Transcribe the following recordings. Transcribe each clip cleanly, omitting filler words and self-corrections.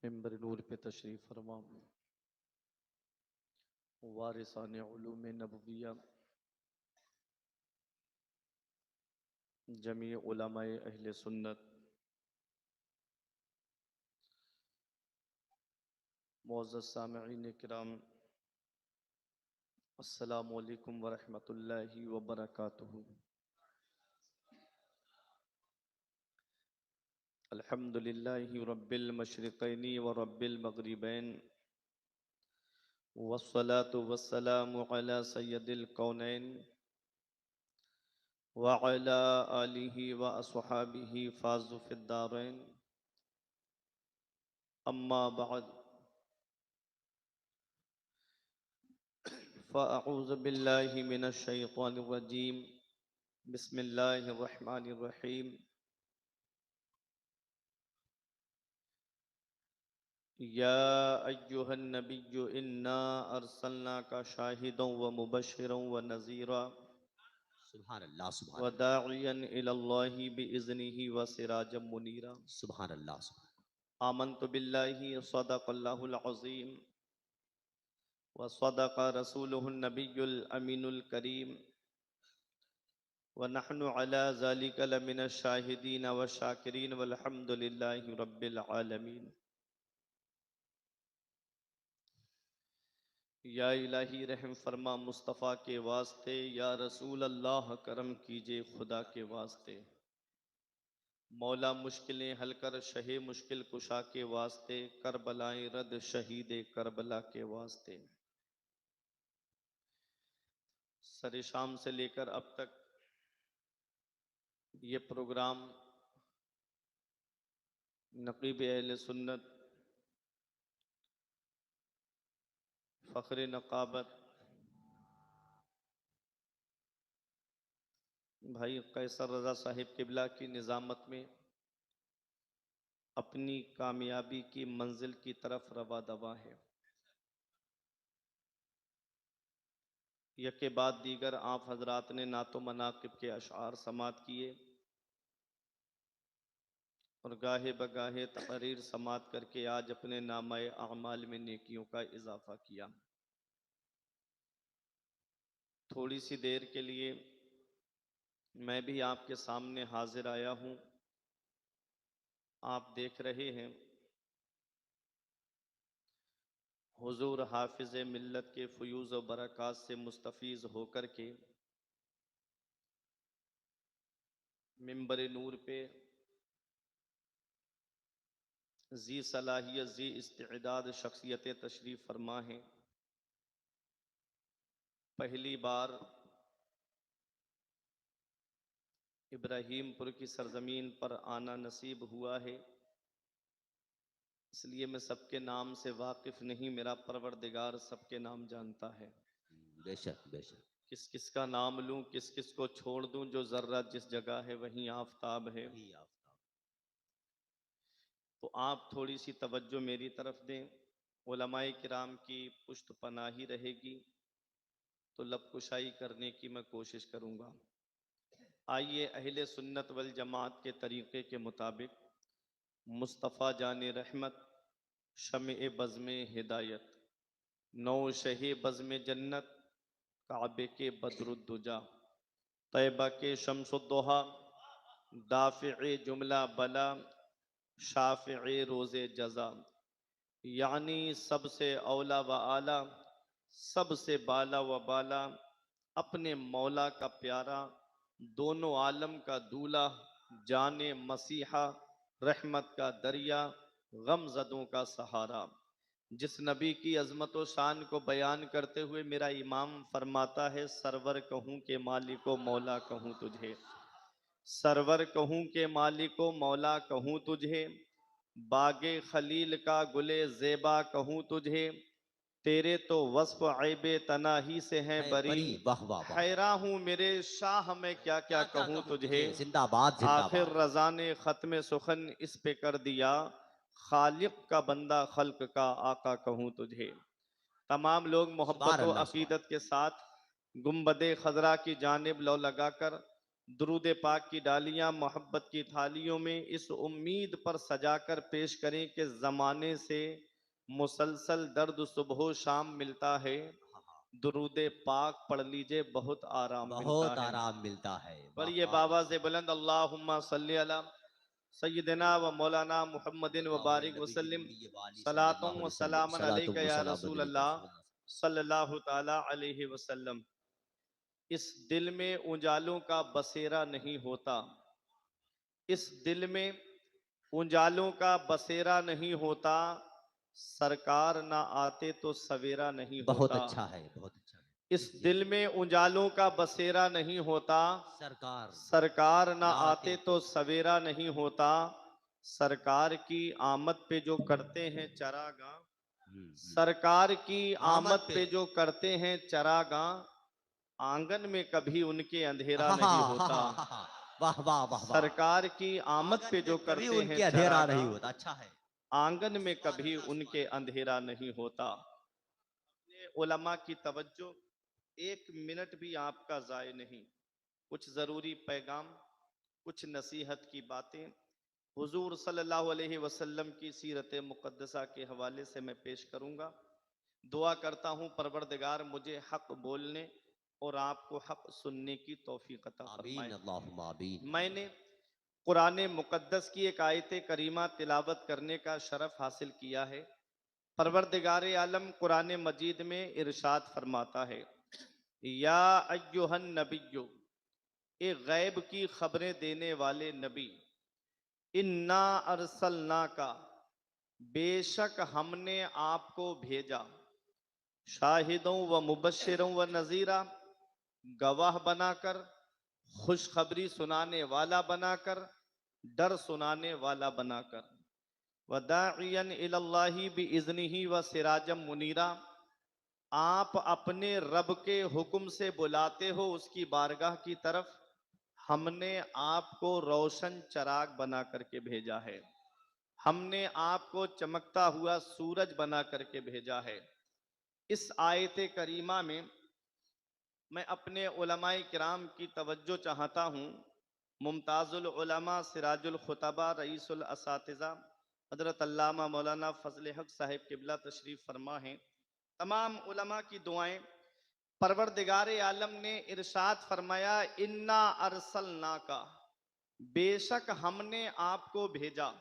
मिंबर नूर पे तशरीफ़ फरमा वारिसान उलूम नबविया जमी उलमाए अहले सुन्नत मुअज़्ज़ज़ सामिईन किराम अस्सलामु अलैकुम व रहमतुल्लाहि व बरकातुहू। अल्हम्दुलिल्लाहि रब्बिल मशरिक़ैनि व रब्बिल मग़रिबैन वस्सलातु वस्सलामु अला सय्यदिल कौनैन व अला आलिहि व अस्हाबिहि फ़ाज़ू फ़िद्दारैन अम्मा बअद फ़अऊज़ु बिल्लाहि मिनश शैतानिर रजीम बिस्मिल्लाहिर रहमानिर रहीम या अय्युहन नबिय्यु इन्ना अरसलनाका शाहिदन व मुबश्शिरन व नज़ीरा सुभान अल्लाह सुभान व अल्लाह दाइयन इलल्लाहि बिइज़्निहि व सिराजम मुनीरा। सुभान अल्लाह सुभान आमन्तु बिल्लाहि सदक़ल्लाहुल अज़ीम व सदक़ रसूलुहुन नबियुल अमीनुल करीम व नहनु अला ज़ालिका लमिनश शाहिदीन व शाकिरीन वल्हम्दुलिल्लाहि रब्बिल आलमीन। या इलाही रहम फरमा मुस्तफ़ा के वास्ते, या रसूल अल्लाह करम कीजिए खुदा के वास्ते। मौला मुश्किलें हल कर शहे मुश्किल कुशा के वास्ते, करबलाएं रद शहीद करबला के वास्ते। सरे शाम से लेकर अब तक ये प्रोग्राम नक़ीब अहले सुन्नत फ़ख्र नक़ाबत भाई कैसर रज़ा साहिब किबला की निज़ामत में अपनी कामयाबी की मंजिल की तरफ रवा दवा है। यके बाद दीगर आप हजरात ने नातो मनाकिब के अशार समात किए और गाहे बगाहे तकरीर समात करके आज अपने नामाए अमाल में नेकियों का इजाफा किया। थोड़ी सी देर के लिए मैं भी आपके सामने हाजिर आया हूँ। आप देख रहे हैं हुजूर हाफिज मिल्लत के फ़यूज़ व बरक़ात से मुस्तफ़ीज़ होकर के मिंबर नूर पे जी सलाहियत जी इस्तिदाद शख्सियत तशरीफ़ फरमा है। पहली बार इब्राहीमपुर की सरजमीन पर आना नसीब हुआ है, इसलिए मैं सबके नाम से वाकिफ़ नहीं, मेरा परवरदिगार सबके नाम जानता है। बेशक बेशक किस किस का नाम लूं, किस किस को छोड़ दूं, जो ज़र्रा जिस जगह है वहीं आफताब है। वही आफ्ताब तो आप थोड़ी सी तवज्जो मेरी तरफ दें। उलमाए किराम की पुश्त पनाही रहेगी तो लबकुशाई करने की मैं कोशिश करूँगा। आइए अहले सुन्नत वल जमात के तरीक़े के मुताबिक मुस्तफ़ा जान रहमत शम्ए बज़्म हिदायत नौ शहे बज़्म जन्नत काबे के बदरुद्दुजा तैबा के शम्सुद्दोहा दाफ़े जुमला बला शाफ़े रोज़े जज़ा, यानी सबसे औला व आला, सबसे बाला व बाला, अपने मौला का प्यारा, दोनों आलम का दूल्हा, जाने मसीहा, रहमत का दरिया, गमज़दों का सहारा। जिस नबी की अज़मत व शान को बयान करते हुए मेरा इमाम फरमाता है, सरवर कहूँ के मालिको मौला कहूँ तुझे, सरवर कहूँ के मालिको मौला कहूँ तुझे, बागे खलील का गुले ज़ेबा कहूँ तुझे, तेरे तो वस्फ़ ऐबे तनाही से हैं है बरी, बरी वाह वाह वाह हैरान हूँ मेरे शाह मैं क्या क्या क्या क्या कहूँ कहूँ तुझे। तुझे जिंदाबाद आखिर जिंदाबाद रज़ा ने ख़त्म सुखन इस पे कर दिया, खालिक का बंदा खल्क का आका कहूँ तुझे। तमाम लोग सुभान मोहब्बत व अल्लाह सुभान अकीदत के साथ गुम्बदे खजरा की जानिब लौ लगाकर दुरूद पाक की डालियां मोहब्बत की थालियों में इस उम्मीद पर सजाकर पेश करें कि ज़माने से मुसलसल दर्द सुबह शाम मिलता है। दुरूद पाक पढ़ लीजिए, बहुत आराम मिलता बहुत है। आराम मिलता है। वाह पढ़िए वाह बाबा वाह से बुलंद, अल्लाहुम्मा सल्ली अला सय्यिदना व मौलाना मुहम्मदिन व अल्लाहु बारिक नबी वसल्लिम नबी वाली सलातुं सल्लल्लाहु व अलैहि वसल्लम सलामन सलातु अलैका व या सलाम रसूल अलैका अल्लाह सल्लल्लाहु ताला अलैहि वसल्लम। इस दिल में उजालों का बसेरा नहीं होता, इस दिल में उजालों का बसेरा नहीं होता, सरकार ना आते तो सवेरा नहीं बहुत होता। अच्छा है, बहुत अच्छा है। इस जी जी दिल में उजालों का बसेरा नहीं होता, सरकार सरकार ना ना आते आते तो सवेरा नहीं होता। सरकार की आमद पे जो करते हैं चरागां, हम्म। सरकार की आमद आमद पे पे जो करते हैं चरागां, आंगन में कभी उनके अंधेरा हा हा नहीं हा होता। हा हा। वाह वाह वाह वाह। सरकार की आमद आंगन पे में जो कभी करते हैं उनके अंधेरा चरागां, नहीं होता। अच्छा है। आंगन में सुभान कभी अल्लाह, सुभान उनके अंधेरा नहीं होता। ये उलमा की तवज्जो, एक मिनट भी आपका जाय नहीं। कुछ जरूरी पैगाम, कुछ नसीहत की बातें हुजूर सल्लल्लाहु अलैहि वसल्लम की सीरत मुकद्दसा के हवाले से मैं पेश करूंगा। दुआ करता हूं परवरदिगार मुझे हक बोलने और आपको हक सुनने की तौफीक अता आमीन फरमाए। अल्लाहुम्मा आमीन। मैंने कुरान मुकद्दस की एक आयत करीमा तिलावत करने का शरफ हासिल किया है। परवरदिगार आलम कुरान मजीद में इरशाद फरमाता है, या अय्युहन नबिय्यु, ए गैब की खबरें देने वाले नबी, इन्ना अरसलना का, बेशक हमने आपको भेजा, शाहिदों व मुबश्शिरों व नज़ीरा, गवाह बनाकर, खुशखबरी सुनाने वाला बनाकर, डर सुनाने वाला बनाकर, वदाइयन इलल्लाहि बिइज़्निही व सिराजम मुनीरा, आप अपने रब के हुक्म से बुलाते हो उसकी बारगाह की तरफ। हमने आपको रोशन चराग बना करके भेजा है, हमने आपको चमकता हुआ सूरज बना करके भेजा है। इस आयत करीमा में मैं अपने उलमाए किराम की तवज्जो चाहता हूँ। मुमताजुल उलमा सिराजुल खुतबा रईसुल असातिज़ा हजरत अल्लामा मौलाना फजल हक साहिब किबला तशरीफ फरमा हैं। तमाम उलमा की दुआएं। परवरदिगार आलम ने इरशाद फरमाया, इन्ना अरसलना का, बेशक हमने आपको भेजा।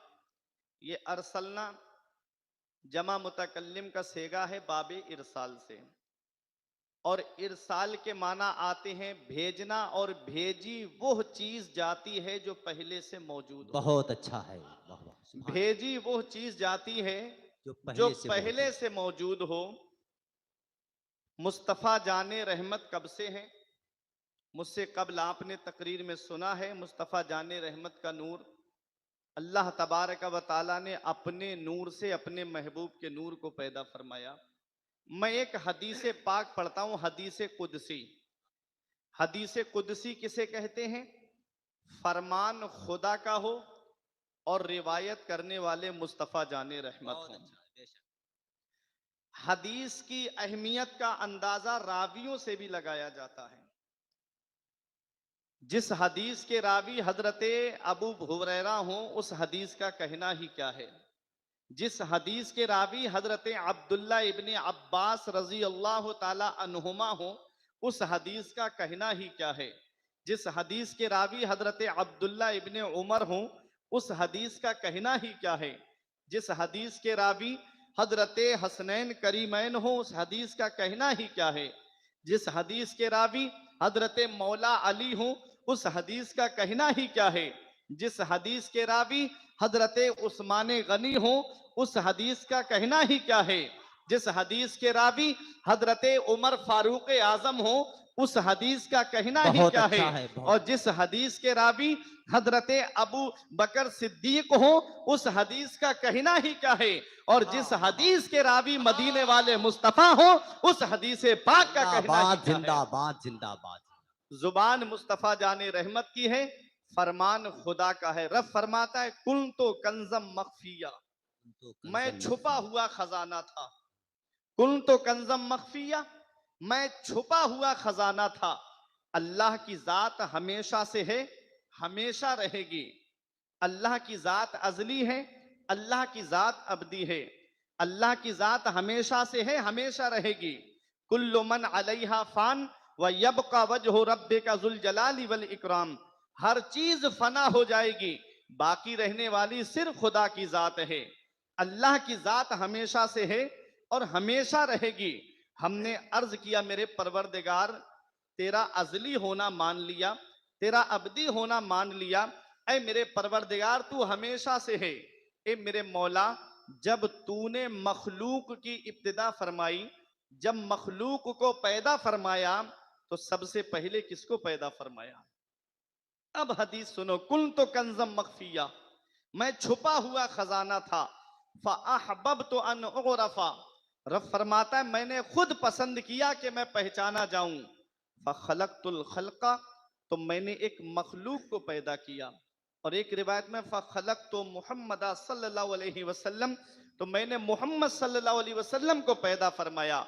ये अरसलना जमा मुतकल्लिम का सेगा है बाबे इरसाल से, और इरसाल के माना आते हैं भेजना, और भेजी वो चीज जाती है जो पहले से मौजूद हो। बहुत अच्छा है। वाह वाह सुभान अल्लाह। भेजी वो चीज जाती है जो जो पहले से पहले मौजूद। से मौजूद हो। मुस्तफ़ा जाने रहमत कब से है? मुझसे कबल आपने तकरीर में सुना है, मुस्तफ़ा जाने रहमत का नूर अल्लाह तबारक व ताला ने अपने नूर से अपने महबूब के नूर को पैदा फरमाया। मैं एक हदीस पाक पढ़ता हूं, हदीस कुदसी। हदीस कुदसी किसे कहते हैं? फरमान खुदा का हो और रिवायत करने वाले मुस्तफ़ा जाने रहमत हो। हदीस की अहमियत का अंदाजा रावियों से भी लगाया जाता है। जिस हदीस के रावी हजरते अबू हुरैरा हो, उस हदीस का कहना ही क्या है। जिस हदीस के रावी हजरते अब्दुल्ला इब्ने अब्बास रजी अल्लाह ताला अन्हुमा हो, उस हदीस का कहना ही क्या है। जिस हदीस के रावी हजरते अब्दुल्ला इब्ने उमर हो, उस हदीस का कहना ही क्या है। जिस हदीस के रावी हजरते हसनैन करीमैन हो, उस हदीस का कहना ही क्या है। जिस हदीस के रावी हजरते मौला अली हो, उस हदीस का कहना ही क्या है। जिस हदीस के रावी हजरते उस्माने गनी हो, उस हदीस का कहना ही क्या है। जिस हदीस के रावी हजरते उमर फारूक आजम हो, उस हदीस का कहना ही बहुत क्या है। अच्छा है। बहुत और जिस हदीस के रावी हजरते अबू बकर सिद्दीक हो, उस हदीस का कहना ही क्या है। और जिस हदीस के रावी मदीने वाले मुस्तफा हो, उस हदीस पाक का कहना ही जिंदाबाद क्या है। जिंदाबाद जिंदाबाद। जुबान मुस्तफा जाने रहमत की है, फरमान खुदा का है। रब फरमाता है, कुल तो कंजम मखफिया, तो मैं कंजन छुपा मखफिया। हुआ खजाना था। कुल तो कंजम मखफिया, मैं छुपा हुआ खजाना था। अल्लाह की जात हमेशा से है, हमेशा रहेगी। अल्लाह की जात अजली है, अल्लाह की जात अबदी है। अल्लाह की जात हमेशा से है, हमेशा रहेगी। कुल्लु मन अलैहा फान व यबका वजहु रब्बिका जुल जलाली वल इकराम। हर चीज फना हो जाएगी, बाकी रहने वाली सिर्फ खुदा की जात है। अल्लाह की जात हमेशा से है और हमेशा रहेगी। हमने अर्ज किया, मेरे परवरदिगार, तेरा अजली होना मान लिया, तेरा अबदी होना मान लिया। ऐ मेरे परवरदिगार, तू हमेशा से है। ए मेरे मौला, जब तूने मखलूक की इब्तिदा फरमाई, जब मखलूक को पैदा फरमाया, तो सबसे पहले किसको पैदा फरमाया? अब हदीस सुनो। कुल तो कंजम मखफिया, मैं छुपा हुआ खजाना था। फ़अहबब तो अन उरफा, रब फरमाता है मैंने खुद पसंद किया कि मैं पहचाना जाऊं। फ़खलक़तुल खल्क़ा, तो मैंने एक मखलूक को पैदा किया। और एक रिवायत में फ़खलक़तु मुहम्मद सल्लल्लाहु अलैहि वसल्लम, तो मैंने मोहम्मद सल्लल्लाहु अलैहि वसल्लम को पैदा फरमाया।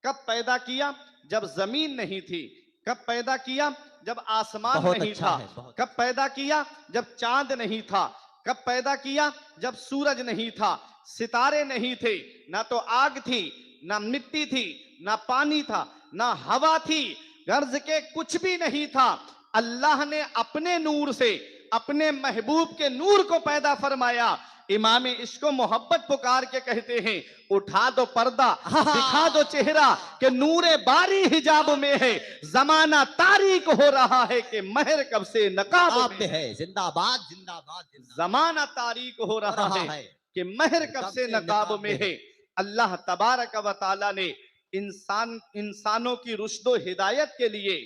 कब पैदा किया? जब जमीन नहीं थी। कब पैदा किया? जब आसमान बहुत नहीं अच्छा था। है, बहुत। कब पैदा किया? जब चांद नहीं था। कब पैदा किया? जब सूरज नहीं था, सितारे नहीं थे, ना तो आग थी, ना मिट्टी थी, ना पानी था, ना हवा थी, गर्ज के कुछ भी नहीं था। अल्लाह ने अपने नूर से, अपने महबूब के नूर को पैदा फरमाया। इमाम इसको मोहब्बत पुकार के कहते हैं, उठा दो पर्दा, दिखा दो चेहरा कि नूरे बारी हिजाब में है। जमाना तारीक हो रहा है कि महर कब से नकाब में है। जिंदाबाद जिंदाबाद जिंदाबाद। जमाना तारीक हो रहा है कि महर कब से नकाब में है। अल्लाह तबारक व तआला ने इंसानों की रुश्दो हिदायत के लिए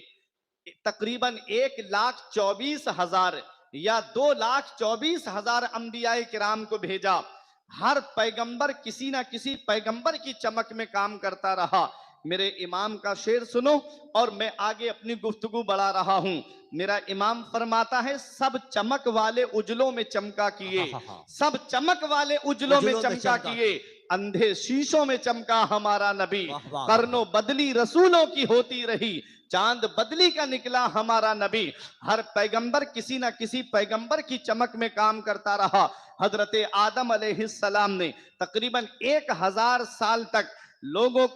तकरीबन 1,24,000 या 2,24,000 अंबियाए किराम को भेजा। हर पैगंबर किसी ना किसी पैगंबर की चमक में काम करता रहा। मेरे इमाम का शेर सुनो और मैं आगे अपनी गुफ्तगू बढ़ा रहा हूं। मेरा इमाम फरमाता है, सब चमक वाले उजलों में चमका किए, सब चमक वाले उजलों में चमका किए, अंधे शीशों में चमका हमारा नबी। करनो बदली रसूलों की होती रही, चांद बदली का निकला हमारा नबी। हर पैगंबर किसी ना किसी पैगंबर की चमक में काम करता रहा। हजरत आदम अलैहिस्सलाम ने तकरीबन 1000 साल तक लोगों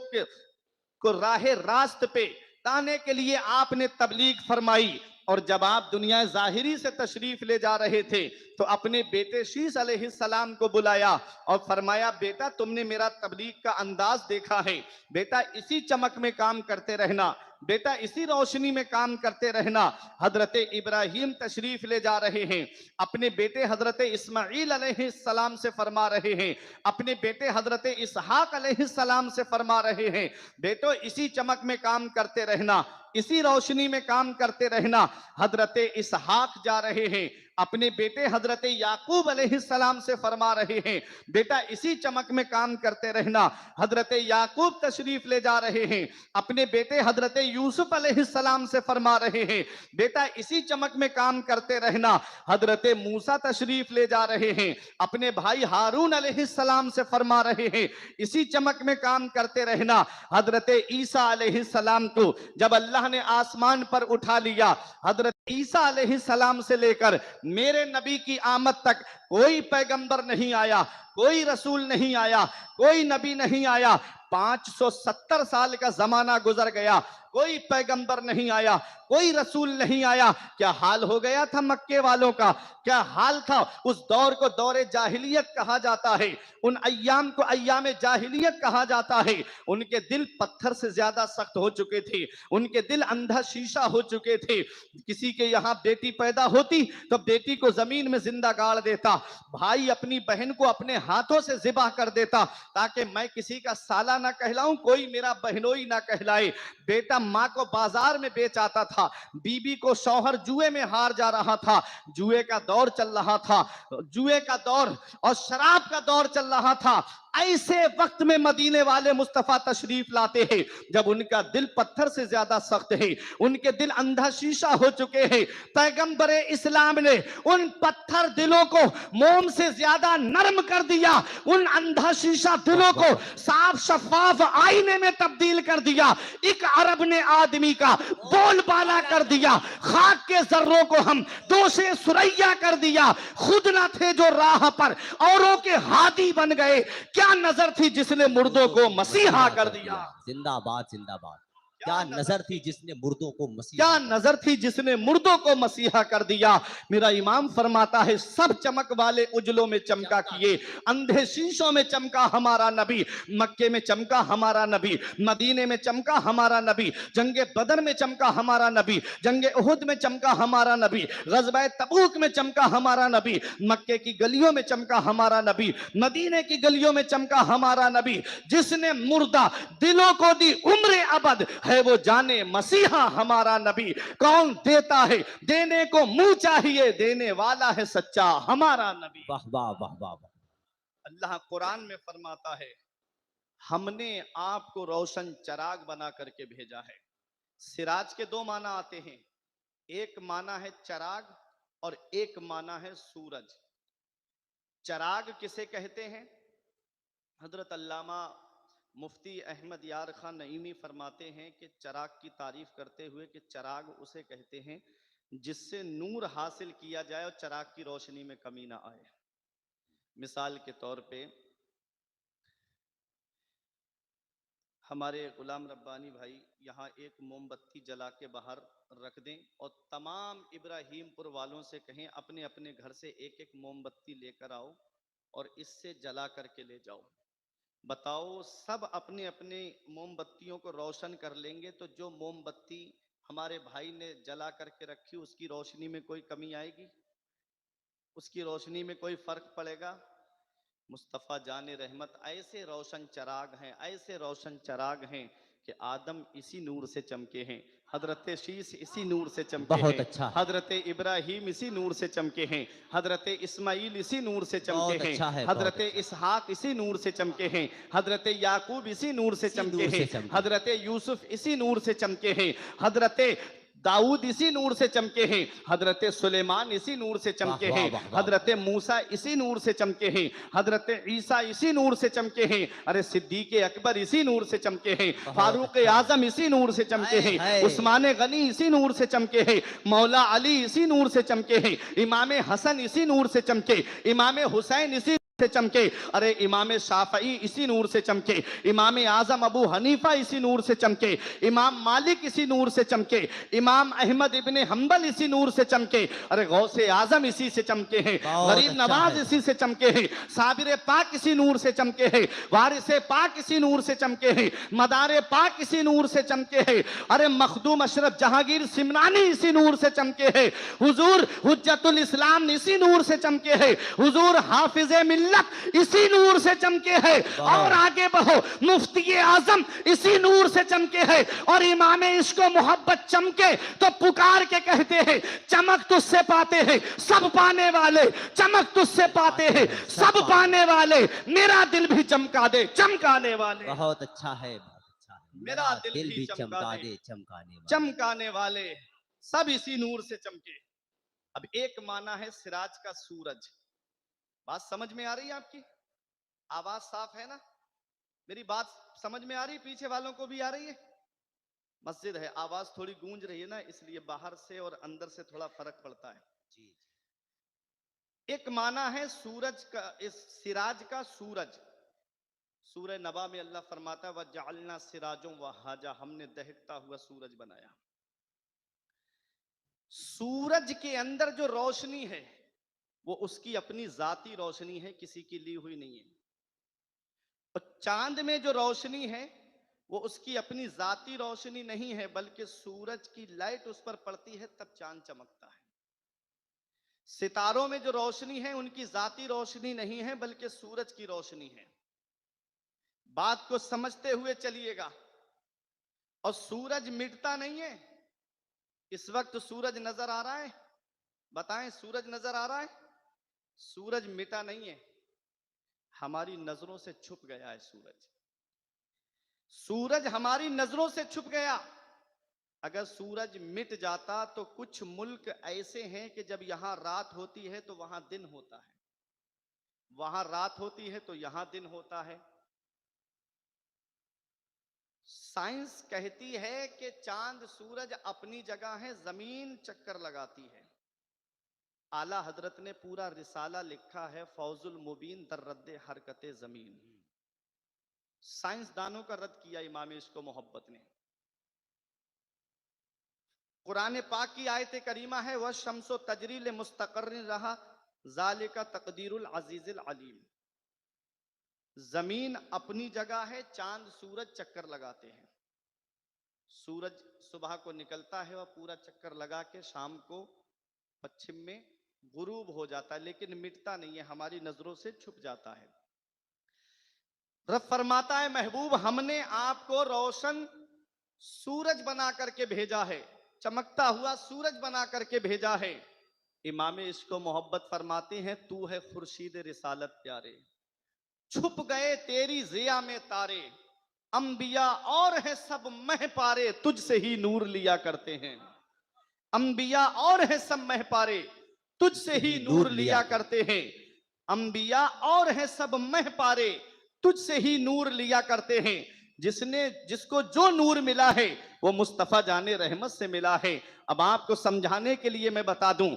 को राह रास्त पे लाने के लिए आपने तबलीग फरमाई। और जब आप दुनिया जाहिरी से तशरीफ ले जा रहे थे, तो अपने बेटे शीस अलैहिस्सलाम को बुलाया और फरमाया, बेटा तुमने मेरा तबलीग का अंदाज देखा है, बेटा इसी चमक में काम करते रहना, बेटा इसी रोशनी में काम करते रहना। हजरत इब्राहिम तशरीफ ले जा रहे हैं, अपने बेटे हजरत इस्माइल अलैहिस्सलाम से फरमा रहे हैं, अपने बेटे हजरत इसहाक अलैहिस्सलाम से फरमा रहे हैं, बेटो इसी चमक में काम करते रहना, इसी रोशनी में काम करते रहना। हजरत इसहाक जा रहे हैं, अपने बेटे हजरत याकूब अलैहिस्सलाम से फरमा रहे हैं, बेटा इसी चमक में काम करते रहना। हजरत याकूब तशरीफ ले जा रहे हैं, अपने बेटे हजरत यूसुफ अलैहिस्सलाम से फरमा रहे हैं, बेटा इसी चमक में काम करते रहना। हजरत मूसा तशरीफ ले जा रहे हैं, अपने भाई हारून अलैहिस्सलाम से फरमा रहे हैं, इसी चमक में काम करते रहना। हजरत ईसा अलैहिस्सलाम को जब अल्लाह ने आसमान पर उठा लिया, हजरत ईसा अलैहिस्सलाम से लेकर मेरे नबी की आमद तक कोई पैगंबर नहीं आया, कोई रसूल नहीं आया, कोई नबी नहीं आया। 570 साल का जमाना गुजर गया, कोई पैगंबर नहीं आया, कोई रसूल नहीं आया। क्या हाल हो गया था मक्के वालों का, क्या हाल था। उस दौर को दौरे जाहिलियत कहा जाता है, उन अय्याम को अय्याम जाहिलियत कहा जाता है। उनके दिल पत्थर से ज्यादा सख्त हो चुके थे, उनके दिल अंधा शीशा हो चुके थे। किसी के यहाँ बेटी पैदा होती तो बेटी को जमीन में जिंदा गाड़ देता, भाई अपनी बहन को अपने हाथों से जिबा कर देता, ताकि मैं किसी का साला ना कहलाऊं, कोई मेरा बहनोई ना कहलाए। बेटा माँ को बाजार में बेच आता था, बीबी को शौहर जुए में हार जा रहा था, जुए का दौर चल रहा था, जुए का दौर और शराब का दौर चल रहा था। ऐसे वक्त में मदीने वाले मुस्तफा तशरीफ लाते हैं जब उनका दिल पत्थर से ज्यादा सख्त है, उनके दिल अंधा शीशा हो चुके हैं। पैगंबर इस्लाम ने उन पत्थर दिलों को मोम से ज्यादा नरम कर दिया, उन अंधा शीशा दिलों को साफ शफाफ आईने में तब्दील कर दिया। एक अरब ने आदमी का बोलबाला कर दिया, खाक के जर्रों को हम दोषे सुरैया कर दिया। खुद ना थे जो राह पर औरों के हादी बन गए, क्या नजर थी जिसने मुर्दों को मसीहा कर दिया। जिंदाबाद जिंदाबाद। क्या नजर थी जिसने मुर्दों को मसीहा, क्या नजर थी जिसने मुर्दों को मसीहा कर दिया। मेरा इमाम फरमाता है सब चमक वाले उजलों में चमका किए, अंधे शीशों में चमका हमारा नबी, मक्के में चमका हमारा नबी, मदीने में चमका हमारा नबी, जंगे बदर में चमका हमारा नबी, जंगे उहुद में चमका हमारा नबी, गज़वा तबूक में चमका हमारा नबी, मक्के की गलियों में चमका हमारा नबी, मदीने की गलियों में चमका हमारा नबी। जिसने मुर्दा दिलों को दी उम्र अबद है वो जाने मसीहा हमारा नबी। कौन देता है देने को मुंह चाहिए, देने वाला है सच्चा हमारा नबी। वाह वाह वाह वाह वाह। अल्लाह कुरान में फरमाता है हमने आपको रोशन चराग बना करके भेजा है। सिराज के दो माना आते हैं, एक माना है चराग और एक माना है सूरज। चराग किसे कहते हैं? हजरत अल्लामा मुफ्ती अहमद यार खान नईमी फरमाते हैं कि चराग की तारीफ करते हुए कि चराग उसे कहते हैं जिससे नूर हासिल किया जाए और चराग की रोशनी में कमी ना आए। मिसाल के तौर पे हमारे गुलाम रब्बानी भाई यहाँ एक मोमबत्ती जला के बाहर रख दें और तमाम इब्राहिमपुर वालों से कहें अपने अपने घर से एक एक मोमबत्ती लेकर आओ और इससे जला करके ले जाओ। बताओ सब अपने अपने मोमबत्तियों को रोशन कर लेंगे तो जो मोमबत्ती हमारे भाई ने जला करके रखी उसकी रोशनी में कोई कमी आएगी? उसकी रोशनी में कोई फर्क पड़ेगा? मुस्तफ़ा जाने रहमत ऐसे रोशन चराग हैं, ऐसे रोशन चराग हैं कि आदम इसी नूर से चमके हैं, हजरत शीस इसी नूर से चमके बहुत हैं, अच्छा है। हजरत इब्राहिम इसी नूर से चमके हैं, हजरत इस्माइल इसी नूर से चमके बहुत हैं, अच्छा है, हजरत बहुत अच्छा। इसहाक इसी नूर से चमके हैं, हजरत याकूब इसी नूर से इसी चमके नूर से हैं, चमके। हजरत यूसुफ इसी नूर से चमके हैं, हजरत दाऊद इसी नूर से चमके हैं, हजरत सुलेमान इसी नूर से चमके वाह, हैं, वाह, वाह, हजरत मूसा इसी नूर से चमके हैं, हजरत ईसा इसी नूर से चमके हैं, अरे सिद्दीक अकबर इसी नूर से चमके हैं, फारूक आजम इसी नूर से चमके हैं, उस्मान गनी इसी नूर से चमके हैं, मौला अली इसी नूर से चमके हैं, इमाम हसन इसी नूर से चमके, इमाम हुसैन इसी से चमके, अरे इमाम शाफई इसी नूर से चमके, इमाम आजम अबू हनीफा इसी नूर से चमके, इमाम मालिक इसी नूर से चमके, इमाम अहमद इब्ने हंबल इसी नूर से चमके, अरे गौसे आजम इसी से चमके हैं, गरीब नवाज इसी से चमके हैं, साबिर पाक इसी नूर से चमके हैं, वारिस पाक इसी नूर से चमके हैं, मदारे पाक इसी नूर से चमके हैं, अरे मखदूम अशरफ जहांगीर सिमनानी इसी नूर से चमके हैं, हुजूर हुज्जतुल इस्लाम इसी नूर से चमके हैं, हुजूर हाफिज़े मिल्लत इसी नूर से चमके है। और आगे बढ़ो, मुफ्ती आजम इसी नूर से चमके है। और इमाम इश्क मोहब्बत चमके तो पुकार के कहते हैं चमक तुझसे पाते हैं सब पाने वाले, चमक तुझसे पाते हैं सब पाने वाले, मेरा दिल भी चमका दे चमकाने वाले। बहुत अच्छा है, बहुत अच्छा है। मेरा दिल भी चमका दे चमकाने वाले, सब इसी नूर से चमके। अब एक माना है सिराज का सूरज। बात समझ में आ रही है आपकी? आवाज साफ है ना? मेरी बात समझ में आ रही? पीछे वालों को भी आ रही है? मस्जिद है, आवाज थोड़ी गूंज रही है ना, इसलिए बाहर से और अंदर से थोड़ा फर्क पड़ता है। जी। एक माना है सूरज का, इस सिराज का सूरज। सूरह नबा में अल्लाह फरमाता है वजअलना सिराजों वहाजा, हमने दहकता हुआ सूरज बनाया। सूरज के अंदर जो रोशनी है वो उसकी अपनी जाती रोशनी है, किसी की ली हुई नहीं है। और चांद में जो रोशनी है वो उसकी अपनी जाती रोशनी नहीं है, बल्कि सूरज की लाइट उस पर पड़ती है तब चांद चमकता है। सितारों में जो रोशनी है उनकी जाती रोशनी नहीं है, बल्कि सूरज की रोशनी है। बात को समझते हुए चलिएगा। और सूरज मिटता नहीं है। इस वक्त सूरज नजर आ रहा है? बताएं, सूरज नजर आ रहा है? सूरज मिटा नहीं है। हमारी नजरों से छुप गया है सूरज। सूरज हमारी नजरों से छुप गया। अगर सूरज मिट जाता तो कुछ मुल्क ऐसे हैं कि जब यहां रात होती है तो वहां दिन होता है, वहां रात होती है तो यहां दिन होता है। साइंस कहती है कि चांद सूरज अपनी जगह है, जमीन चक्कर लगाती है। आला हजरत ने पूरा रिसाला लिखा है, फौजुल मुबीन दर रद्द हरकत जमीन। साइंसदानों का रद्द किया इमाम इश्क मोहब्बत ने। कुरान पाक की आयत करीमा है, वह शम्सो तजरील मुस्तकर्रिन रहा जालिका तकदीरुल अजीजुल अलीम। जमीन अपनी जगह है, चांद सूरज चक्कर लगाते हैं। सूरज सुबह को निकलता है और पूरा चक्कर लगा के शाम को पश्चिम में गुरूब हो जाता है, लेकिन मिटता नहीं है, हमारी नजरों से छुप जाता है। रब फरमाता है, महबूब हमने आपको रोशन सूरज बना करके भेजा है, चमकता हुआ सूरज बना करके भेजा है। इमाम इश्क मोहब्बत फरमाते हैं, तू है खुर्शीद रिसालत प्यारे, छुप गए तेरी जिया में तारे, अंबिया और है सब मह पारे, तुझसे ही नूर लिया करते हैं। अंबिया और है सब मह पारे, तुझसे ही नूर लिया करते हैं। अंबिया और है सब मह पारे, तुझसे ही नूर लिया करते हैं। जिसको जो नूर मिला है वो मुस्तफा जाने रहमत से मिला है। अब आपको समझाने के लिए मैं बता दूं,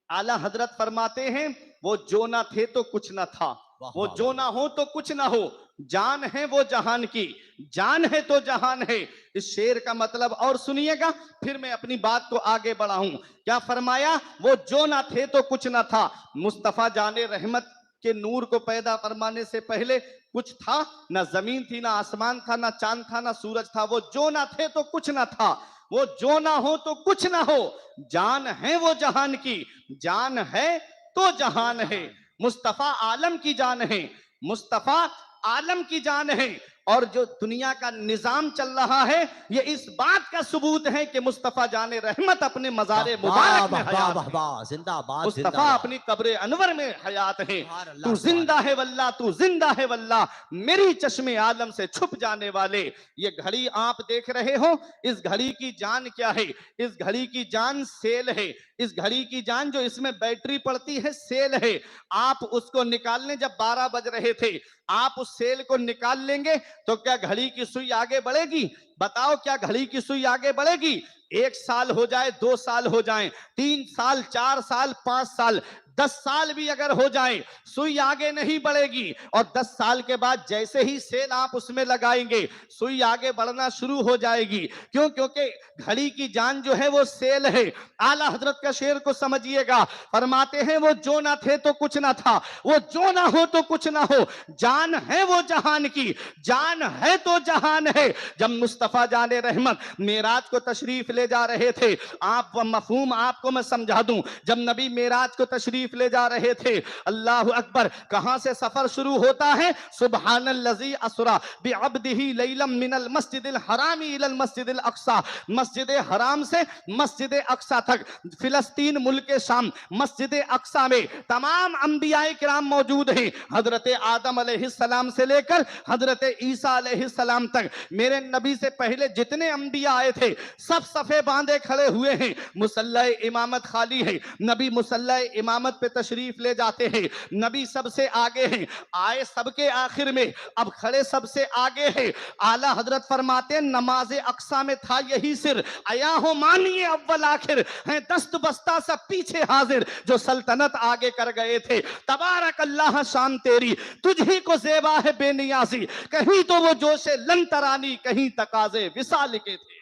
आला हजरत फरमाते हैं, वो जो ना थे तो कुछ ना था, वो जो ना हो तो कुछ ना हो, जान है वो जहान की, जान है तो जहान है। इस शेर का मतलब और सुनिएगा, फिर मैं अपनी बात को आगे बढ़ाऊं। क्या फरमाया? वो जो ना थे तो कुछ ना था। मुस्तफा जाने रहमत के नूर को पैदा फरमाने से पहले कुछ था? ना जमीन थी, ना आसमान था, ना चांद था, ना सूरज था। वो जो ना थे तो कुछ ना था, वो जो ना हो तो कुछ ना हो, जान है वो जहान की, जान है तो जहान है। मुस्तफा आलम की जान है, मुस्तफा आलम की जान है। और जो दुनिया का निजाम चल रहा है, ये इस बात का सबूत है कि मुस्तफा जाने रहमत अपने मज़ारे मुबारक में हयात है। जिंदाबाद, मुस्तफा अपनी कब्र अनवर में हयात है। तू जिंदा है वल्लाह, तू जिंदा है वल्लाह, मेरी चश्मे आलम से छुप जाने वाले। ये घड़ी आप देख रहे हो, इस घड़ी की जान क्या है? इस घड़ी की जान सेल है। इस घड़ी की जान जो इसमें बैटरी पड़ती है, सेल है। आप उसको निकालने, जब 12 बज रहे थे, आप उस सेल को निकाल लेंगे तो क्या घड़ी की सुई आगे बढ़ेगी? बताओ, क्या घड़ी की सुई आगे बढ़ेगी? 1 साल हो जाए, 2 साल हो जाए, 3 साल, 4 साल, 5 साल, 10 साल भी अगर हो जाए, सुई आगे नहीं बढ़ेगी। और 10 साल के बाद जैसे ही सेल आप उसमें लगाएंगे, सुई आगे बढ़ना शुरू हो जाएगी। क्यों? क्योंकि घड़ी की जान जो है वो सेल है। आला हजरत का शेर को समझिएगा, फरमाते हैं, वो जो ना थे तो कुछ ना था, वो जो ना हो तो कुछ ना हो, जान है वो जहान की, जान है तो जहान है। जब मुस्तफा जाने रहमत मेराज को तशरीफ ले जा रहे थे, आप मफहूम आपको मैं समझा दूं, जब नबी मेराज को तशरीफ ले जा रहे थे, अल्लाह अकबर, कहां से सफर शुरू होता है? सुब्हानल्लज़ी असरा बिअब्दिही लैलम मिनल मस्जिदिल हरामी इलल मस्जिदिल अक्सा। मस्जिद हराम से मस्जिद अक्सा तक, फिलिस्तीन मुल्क शाम, मस्जिद अक्सा में तमाम अंबियाए किराम मौजूद हैं। हजरत आदम अलैहिस्सलाम से लेकर हजरत ईसा अलैहिस्सलाम तक, मेरे नबी से पहले जितने अंबिया आए थे सब सफे बांधे खड़े हुए हैं। मुसल्ला इमामत खाली है, नबी मुसल्ला इमामत पे तशरीफ ले जाते हैं। नबी सबसे आगे हैं, आए सबके आखिर में, अब खड़े सबसे आगे हैं। आला हजरत फरमाते हैं, नमाज अक्सा में था यही सिर, आया हो मानिए अव्वल आखिर, हैं दस्त बस्ता सब पीछे हाजिर, जो सल्तनत आगे कर गए थे। तबारक अल्लाह शान तेरी, तुझी को ज़ेबा है बेनियाजी, कहीं तो वो जोशे लंतरानी, कहीं तकाजे विसाल के थे।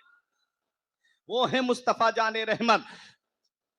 वो है मुस्तफा जाने रहमत।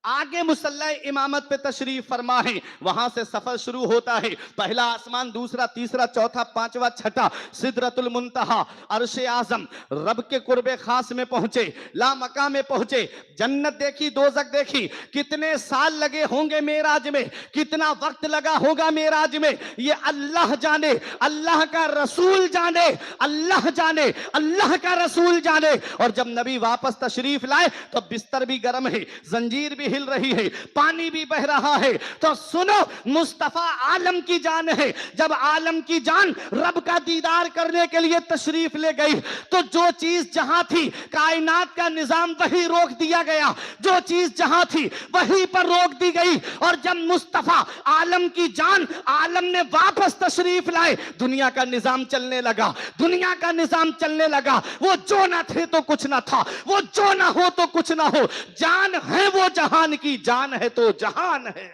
आगे मुसल्ला इमामत पे तशरीफ फरमा है, वहां से सफर शुरू होता है। पहला आसमान, दूसरा, तीसरा, चौथा, पांचवा, छठा, सिदरतुल मुंतहा, अर्शे आजम, रब के कुर्बे खास में पहुंचे, ला मका में पहुंचे, जन्नत देखी, दोजख देखी। कितने साल लगे होंगे मेराज में, कितना वक्त लगा होगा मेराज में, ये अल्लाह जाने, अल्लाह का रसूल जाने, अल्लाह जाने, अल्लाह का रसूल जाने। और जब नबी वापस तशरीफ लाए तो बिस्तर भी गर्म है, जंजीर भी हिल रही है, पानी भी बह रहा है। तो सुनो, मुस्तफा आलम की जान है। जब आलम की जान रब का दीदार करने के लिए तशरीफ ले गई तो जो चीज जहां थी, कायनात का निजाम वही रोक दिया गया। जो चीज जहां थी वहीं पर रोक दी गई। और जब मुस्तफा आलम की जान आलम ने वापस तशरीफ लाए, दुनिया का निजाम चलने लगा। दुनिया का निजाम चलने लगा। वो जो ना थे तो कुछ ना था, वो जो ना हो तो कुछ ना हो। जान है वो जहान की, जान है तो जहान है।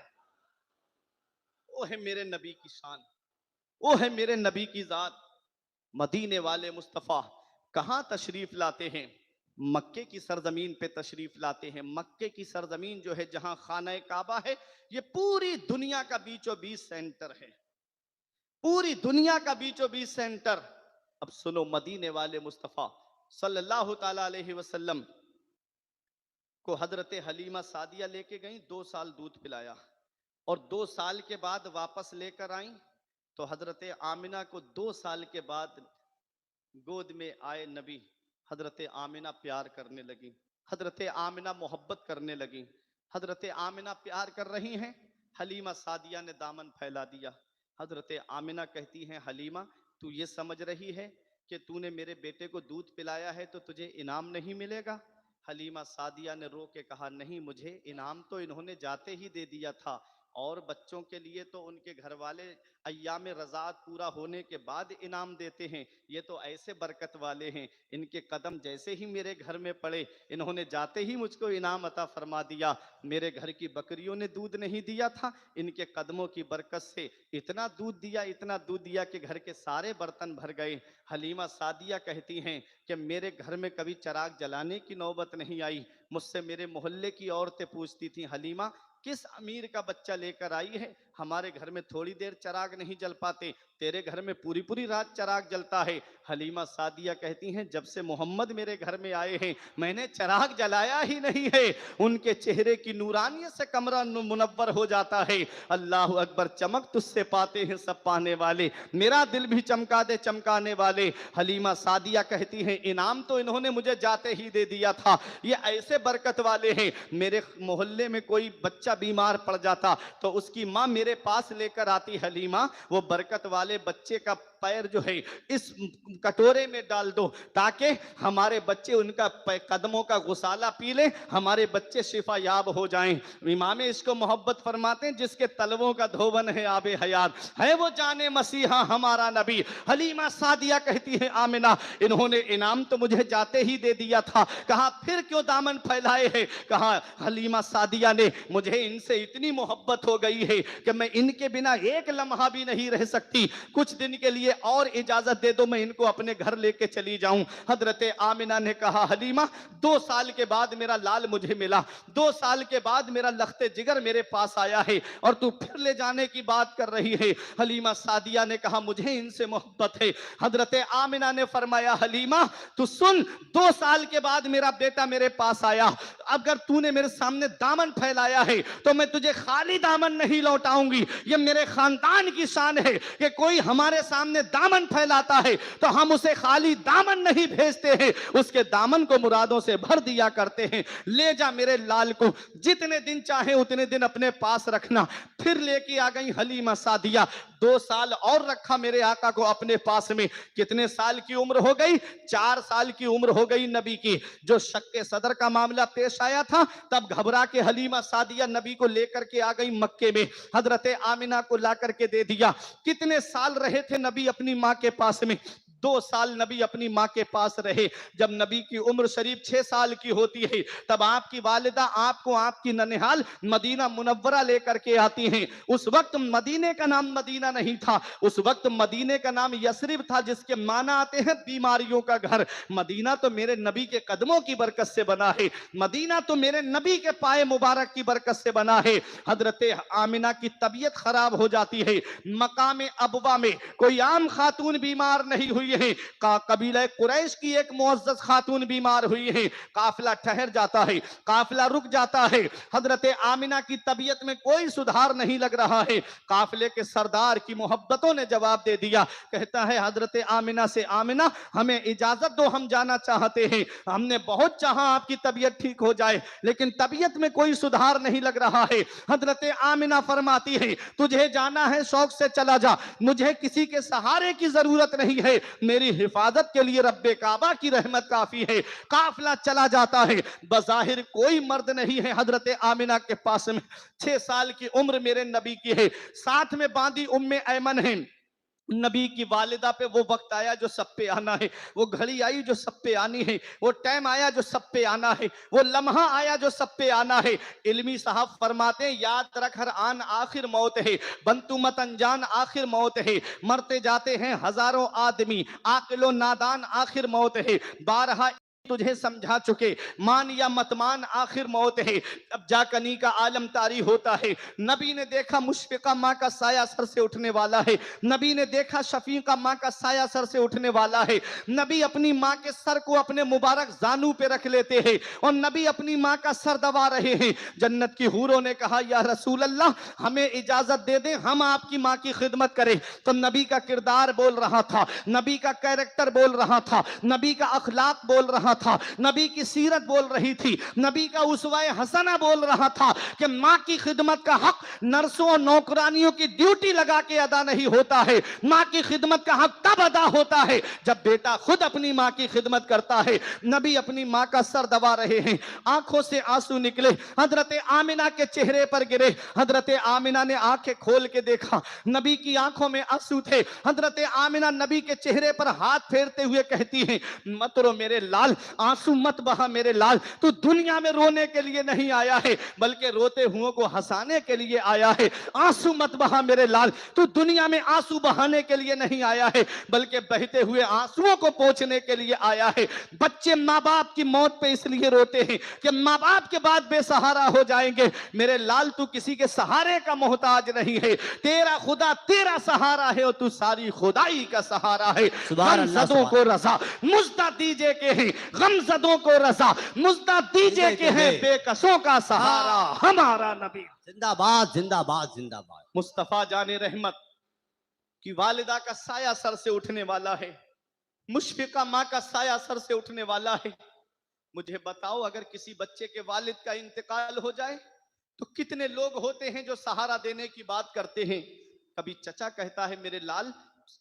वो है मेरे नबी की शान, वो है मेरे नबी की जात। मदीने वाले मुस्तफा कहां तशरीफ लाते हैं? मक्के की सरजमीन पे तशरीफ लाते हैं। मक्के की सरजमीन जो है, जहां खाना काबा है, ये पूरी दुनिया का बीचों बीच सेंटर है। पूरी दुनिया का बीचों बीच सेंटर। अब सुनो, मदीने वाले मुस्तफा सल्लल्लाहु ताला अलैहि वसल्लम को हजरत हलीमा सादिया लेके गई, 2 साल दूध पिलाया। और 2 साल के बाद वापस लेकर आई तो हजरत आमिना को 2 साल के बाद गोद में आए नबी हजरत आमिना प्यार करने लगी। हजरत आमिना मोहब्बत करने लगी। हजरत आमिना प्यार कर रही हैं, हलीमा सादिया ने दामन फैला दिया। हजरत आमिना कहती हैं, हलीमा तू ये समझ रही है कि तूने मेरे बेटे को दूध पिलाया है तो तुझे इनाम नहीं मिलेगा? हलीमा सादिया ने रो के कहा, नहीं, मुझे इनाम तो इन्होंने जाते ही दे दिया था। और बच्चों के लिए तो उनके घर वाले अय्याम रज़ात पूरा होने के बाद इनाम देते हैं। ये तो ऐसे बरकत वाले हैं, इनके कदम जैसे ही मेरे घर में पड़े, इन्होंने जाते ही मुझको इनाम अता फरमा दिया। मेरे घर की बकरियों ने दूध नहीं दिया था, इनके कदमों की बरकत से इतना दूध दिया, इतना दूध दिया कि घर के सारे बर्तन भर गए। हलीमा सादिया कहती हैं कि मेरे घर में कभी चिराग जलाने की नौबत नहीं आई। मुझसे मेरे मोहल्ले की औरतें पूछती थी, हलीमा किस अमीर का बच्चा लेकर आई है? हमारे घर में थोड़ी देर चिराग नहीं जल पाते, तेरे घर में पूरी पूरी रात चिराग जलता है। हलीमा सादिया कहती हैं, जब से मोहम्मद मेरे घर में आए हैं मैंने चिराग जलाया ही नहीं है। उनके चेहरे की नूरानियत से कमरा मुनव्वर हो जाता है। अल्लाह अकबर, चमक तुझसे पाते हैं सब पाने वाले, मेरा दिल भी चमका दे चमकाने वाले। हलीमा सादिया कहती हैं, इनाम तो इन्होंने मुझे जाते ही दे दिया था, ये ऐसे बरकत वाले हैं। मेरे मोहल्ले में कोई बच्चा बीमार पड़ जाता तो उसकी माँ मेरे पास लेकर आती, हलीमा वो बरकत वाले बच्चे का पैर जो है इस कटोरे में डाल दो ताकि हमारे बच्चे उनका कदमों का गुसाला पी ले, हमारे बच्चे शिफा याब हो जाएं। इमाम इसको मोहब्बत फरमाते हैं, जिसके तलवों का धोवन है आबे हयात, है वो जाने मसीहा हमारा नबी। हलीमा सादिया कहती है, आमिना इन्होंने इनाम तो मुझे जाते ही दे दिया था, कहा फिर क्यों दामन फैलाए हैं? कहा हलीमा सादिया ने, मुझे इनसे इतनी मोहब्बत हो गई है कि मैं इनके बिना एक लम्हा भी नहीं रह सकती। कुछ दिन के लिए और इजाजत दे दो, मैं इनको अपने घर लेके चली जाऊं। हजरत आमिना ने कहा, हलीमा 2 साल के बाद मेरा लाल मुझे मिला, 2 साल के बाद मेरा लख्ते जिगर मेरे पास आया है और तू फिर ले जाने की बात कर रही है। हलीमा सादिया ने कहा, मुझे इनसे मोहब्बत है। हजरत आमिना ने फरमाया, हलीमा तू सुन, 2 साल के बाद मेरा बेटा मेरे पास आया, अगर तूने मेरे सामने दामन फैलाया है तो मैं तुझे खाली दामन नहीं लौटाऊंगी। ये मेरे खानदान की शान है कि कोई हमारे सामने दामन फैलाता है तो हम उसे खाली दामन नहीं भेजते हैं, उसके दामन को मुरादों से भर दिया करते हैं। ले जा मेरे लाल को, जितने दिन चाहे उतने दिन अपने पास रखना। फिर लेके आ गई हलीमा सादिया, 2 साल और रखा मेरे आका को अपने पास में। कितने साल की उम्र हो गई? 4 साल की उम्र हो गई नबी की। जो शक्के सदर का मामला पेश आया था तब घबरा के हलीमा सादिया नबी को लेकर के आ गई मक्के में, हजरत आमिना को ला करके दे दिया। कितने साल रहे थे नबी अपनी माँ के पास में? 2 साल नबी अपनी माँ के पास रहे। जब नबी की उम्र शरीफ 6 साल की होती है तब आपकी वालिदा आपको आपकी ननिहाल मदीना मुनव्वरा लेकर के आती हैं। उस वक्त मदीने का नाम मदीना नहीं था, उस वक्त मदीने का नाम यसरिब था, जिसके माना आते हैं बीमारियों का घर। मदीना तो मेरे नबी के कदमों की बरकत से बना है, मदीना तो मेरे नबी के पाए मुबारक की बरकत से बना है। हजरत आमिना की तबीयत खराब हो जाती है। मकाम अबवा में कोई आम खातून बीमार नहीं हुई हैं, कबीला कुरैश की एक मुअज्जज खातून बीमार हुई है, काफिला ठहर जाता है, काफिला रुक जाता है, हजरत आमिना की तबीयत में कोई सुधार नहीं लग रहा है। काफिले के सरदार की मोहब्बतों ने जवाब दे दिया, कहता है हजरत आमिना से, आमिना हमें इजाजत दो, हम जाना चाहते हैं। हमने बहुत चाहा आपकी तबीयत ठीक हो जाए, लेकिन तबीयत में कोई सुधार नहीं लग रहा है। हजरत आमिना फरमाती है, तुझे जाना है शौक से चला जा, मुझे किसी के सहारे की जरूरत नहीं है, मेरी हिफाजत के लिए रब्बे काबा की रहमत काफी है। काफिला चला जाता है, बज़ाहिर कोई मर्द नहीं है हजरत आमिना के पास में। 6 साल की उम्र मेरे नबी की है, साथ में बांधी उम्मे ऐमन है। नबी की वालिदा पे वो वक्त आया जो सब पे आना है, वो घड़ी आई जो सब पे आनी है, वो टाइम आया जो सब पे आना है, वो लम्हा आया जो सब पे आना है। इल्मी साहब फरमाते हैं, याद रख हर आन आखिर मौत है, बंतु मत अनजान आखिर मौत है, मरते जाते हैं हजारों आदमी, आकिलो नादान आखिर मौत है। बारहा तुझे समझा चुके, मान या मत मान आखिर मौत है। अब जाकनी का आलम तारी होता है। नबी ने देखा मुशफिका माँ का साया सर से उठने वाला है, नबी ने देखा शफीका माँ का साया सर से उठने वाला है। नबी अपनी माँ के सर को अपने मुबारक जानू पे रख लेते हैं और नबी अपनी माँ का सर दबा रहे हैं। जन्नत की हूरों ने कहा, या रसूल अल्लाह हमें इजाजत दे दें, हम आपकी माँ की खिदमत करें। तो नबी का किरदार बोल रहा था, नबी का कैरेक्टर बोल रहा था, नबी का अखलाक बोल रहा था, नबी की सीरत बोल रही थी, नबी का उसवाए हसना बोल रहा था कि माँ की खिदमत का हक नर्सों और नौकरानियों की ड्यूटी लगा के अदा नहीं होता है। माँ की खिदमत का हक तब अदा होता है जब बेटा खुद अपनी माँ की खिदमत करता है। नबी अपनी माँ का सर दबा रहे हैं, आंखों से आंसू निकले, हजरत आमिना के चेहरे पर गिरे। हजरत आमिना ने आंखें खोल के देखा, नबी की आंखों में आंसू थे। हजरत आमिना नबी के चेहरे पर हाथ फेरते हुए कहती हैं, मत रो मेरे लाल, आंसू मत बहा मेरे लाल, तू दुनिया में रोने के लिए नहीं आया है, बल्कि रोते हुओं को हंसाने के लिए आया है। आंसू मत बहा मेरे लाल, तू दुनिया में आंसू बहाने के लिए नहीं आया है, बल्कि बहते हुए आंसुओं को पोंछने के लिए आया है। बच्चे माँ बाप की मौत पे इसलिए रोते हैं कि माँ बाप के बाद बेसहारा हो जाएंगे। मेरे लाल तू किसी के सहारे का मोहताज नहीं है, तेरा खुदा तेरा सहारा है और तू सारी खुदाई का सहारा है। गमजदों को रजा मुज्दा दीजे के हैं, गमजदों को रजा मुज्दा दीजे के हैं, बेकसों का सहारा हमारा नबी। जिंदाबाद जिंदाबाद जिंदाबाद। मुस्तफा जाने रहमत की वालिदा का साया सर से उठने वाला है, मुशफिका माँ का साया सर से उठने वाला है। मुझे बताओ, अगर किसी बच्चे के वालिद का इंतकाल हो जाए तो कितने लोग होते हैं जो सहारा देने की बात करते हैं। कभी चचा कहता है, मेरे लाल